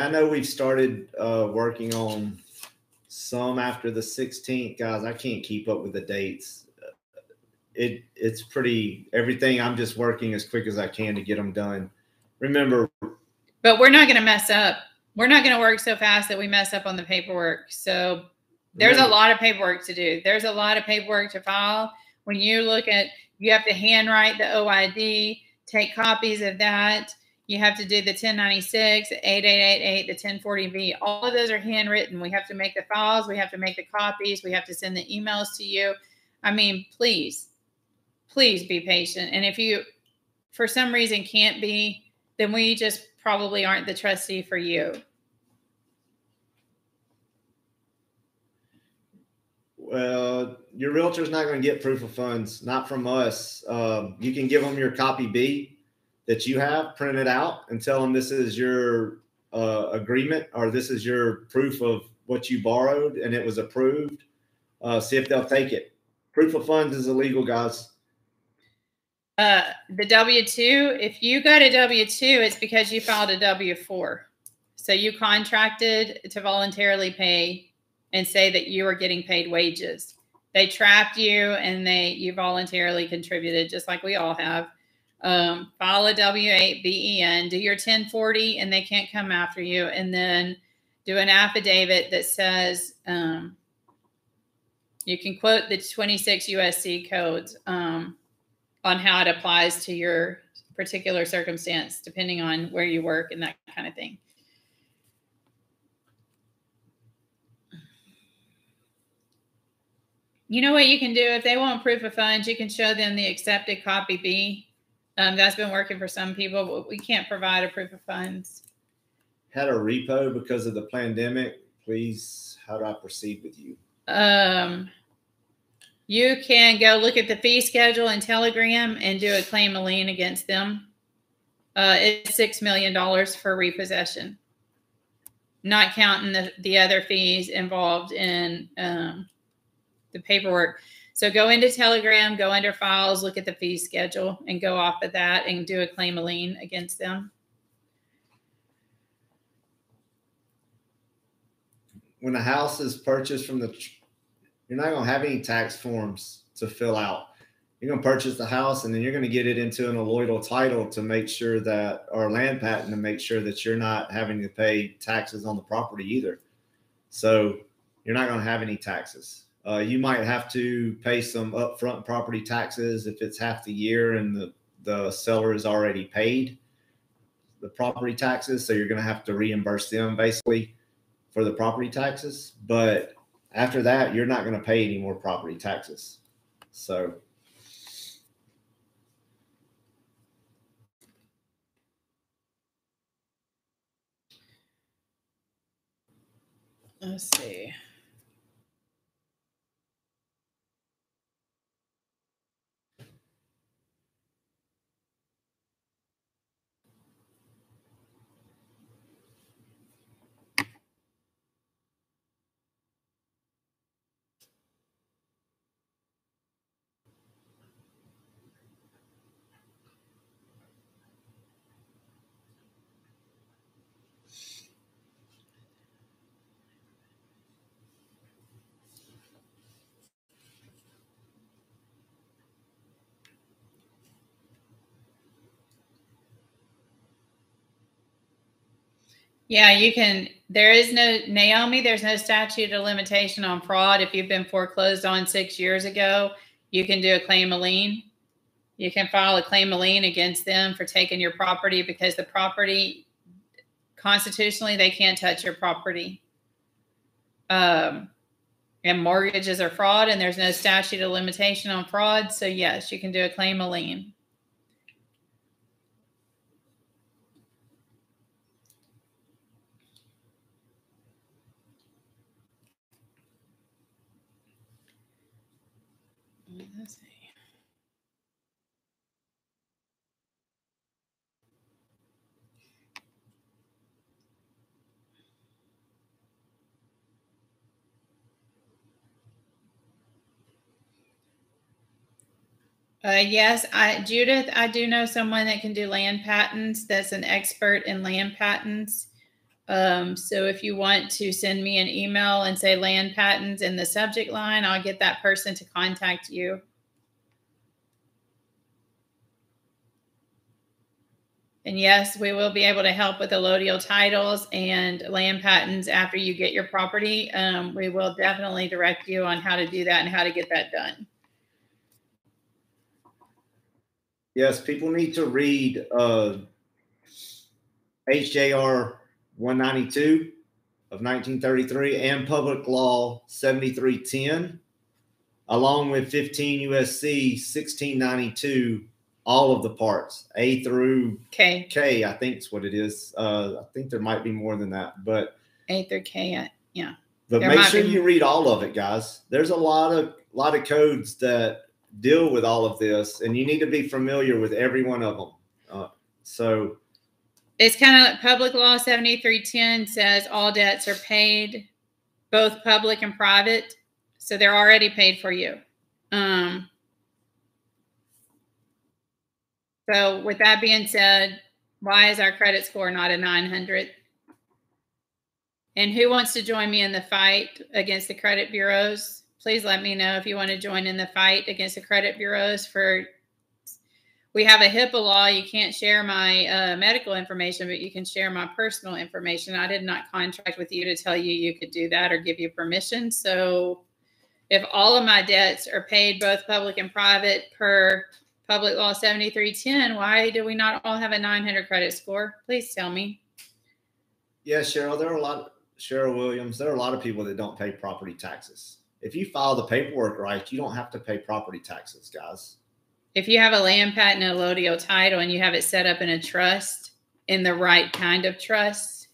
Speaker 2: I know we've started working on some after the 16th, guys. I can't keep up with the dates. It's pretty everything. I'm just working as quick as I can to get them done. Remember,
Speaker 1: but we're not going to mess up. We're not going to work so fast that we mess up on the paperwork. So there's a lot of paperwork to do. There's a lot of paperwork to file. When you look at, you have to handwrite the OID, take copies of that. You have to do the 1096, the 8888, the 1040B. All of those are handwritten. We have to make the files. We have to make the copies. We have to send the emails to you. I mean, please be patient. And if you, for some reason, can't be, then we just probably aren't the trustee for you.
Speaker 2: Well, your realtor's not going to get proof of funds, not from us. You can give them your copy B that you have printed out and tell them this is your agreement, or this is your proof of what you borrowed and it was approved. See if they'll take it. Proof of funds is illegal, guys.
Speaker 1: The W-2, if you got a W-2, it's because you filed a W-4. So you contracted to voluntarily pay and say that you were getting paid wages. They trapped you and you voluntarily contributed, just like we all have. File a W-8 BEN, do your 1040, and they can't come after you. And then do an affidavit that says you can quote the 26 USC codes on how it applies to your particular circumstance, depending on where you work and that kind of thing. You know what you can do? If they want proof of funds, you can show them the accepted copy B. That's been working for some people, but we can't provide a proof of funds.
Speaker 2: Had a repo because of the pandemic. Please, how do I proceed with you?
Speaker 1: You can go look at the fee schedule in Telegram and do a claim of lien against them. It's $6 million for repossession, not counting the other fees involved in the paperwork. So go into Telegram, go under files, look at the fee schedule, and go off of that and do a claim of lien against them.
Speaker 2: When a house is purchased from you're not going to have any tax forms to fill out. You're going to purchase the house, and then you're going to get it into an alloidal title to make sure that, or land patent to make sure that you're not having to pay taxes on the property either. So you're not going to have any taxes. You might have to pay some upfront property taxes if it's half the year and the seller is already paid the property taxes. So you're going to have to reimburse them basically for the property taxes. But after that, you're not going to pay any more property taxes. So
Speaker 1: let's see. Yeah, you can. There's no statute of limitation on fraud. If you've been foreclosed on 6 years ago, you can do a claim of lien. You can file a claim of lien against them for taking your property, because the property, constitutionally, they can't touch your property. And mortgages are fraud, and there's no statute of limitation on fraud. So yes, you can do a claim of lien. Let's see. Yes, Judith, I do know someone that can do land patents. That's an expert in land patents. So if you want to send me an email and say land patents in the subject line, I'll get that person to contact you. And yes, we will be able to help with allodial titles and land patents after you get your property. We will definitely direct you on how to do that and how to get that done.
Speaker 2: yes, people need to read HJR 192 of 1933 and Public Law 7310, along with 15 USC 1692, all of the parts, A through
Speaker 1: K,
Speaker 2: I think is what it is. I think there might be more than that, but
Speaker 1: A through K, yeah.
Speaker 2: But make sure you read all of it, guys. There's a lot of codes that deal with all of this, and you need to be familiar with every one of them. So
Speaker 1: it's kind of like Public Law 7310 says all debts are paid, both public and private. So they're already paid for you. So with that being said, why is our credit score not a 900? And who wants to join me in the fight against the credit bureaus? Please let me know if you want to join in the fight against the credit bureaus. We have a HIPAA law. You can't share my medical information, but you can share my personal information. I did not contract with you to tell you you could do that or give you permission. So if all of my debts are paid, both public and private, per Public Law 7310, why do we not all have a 900 credit score? Please tell me.
Speaker 2: Yeah, Cheryl, Cheryl Williams, there are a lot of people that don't pay property taxes. If you file the paperwork right, you don't have to pay property taxes, guys.
Speaker 1: If you have a land patent and a allodial title and you have it set up in a trust, in the right kind of trust,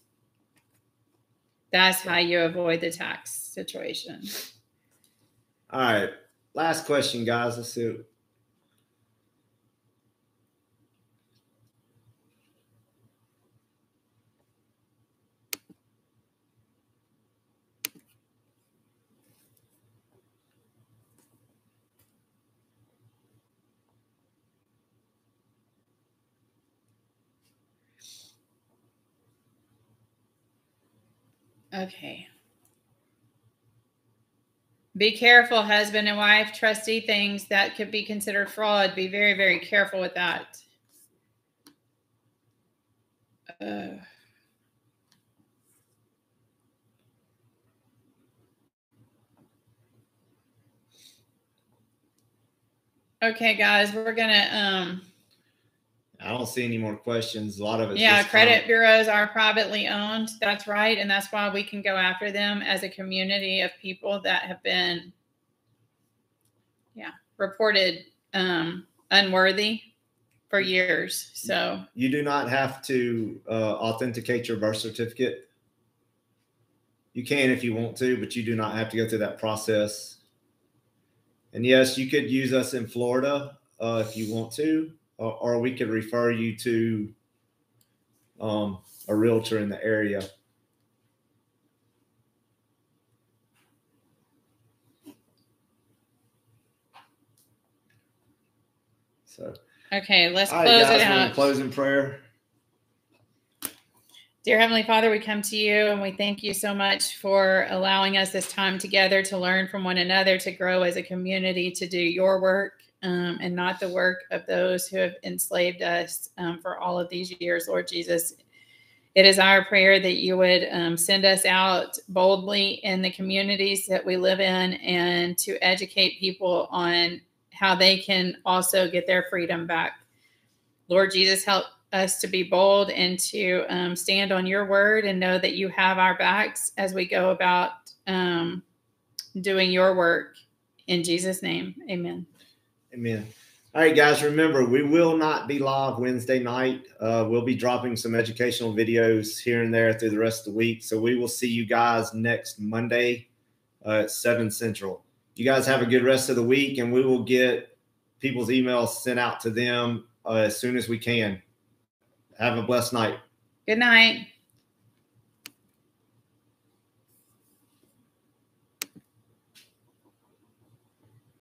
Speaker 1: that's how you avoid the tax situation.
Speaker 2: All right. Last question, guys. Let's see.
Speaker 1: Okay. Be careful, husband and wife, trustee things that could be considered fraud. Be very, very careful with that. Okay, guys, we're gonna
Speaker 2: I don't see any more questions. A lot of it.
Speaker 1: Yeah, credit bureaus are privately owned. That's right. And that's why we can go after them as a community of people that have been, reported unworthy for years. So
Speaker 2: you do not have to authenticate your birth certificate. You can if you want to, but you do not have to go through that process. And yes, you could use us in Florida if you want to. Or we could refer you to a realtor in the area. So
Speaker 1: okay, let's close it out.
Speaker 2: We'll close in prayer.
Speaker 1: Dear Heavenly Father, we come to you and we thank you so much for allowing us this time together to learn from one another, to grow as a community, to do your work. And not the work of those who have enslaved us for all of these years, Lord Jesus. It is our prayer that you would send us out boldly in the communities that we live in and to educate people on how they can also get their freedom back. Lord Jesus, help us to be bold and to stand on your word and know that you have our backs as we go about doing your work. In Jesus' name, amen.
Speaker 2: Amen. All right, guys, remember, we will not be live Wednesday night. We'll be dropping some educational videos here and there through the rest of the week. So we will see you guys next Monday at 7 Central. You guys have a good rest of the week, and we will get people's emails sent out to them as soon as we can. Have a blessed night.
Speaker 1: Good night.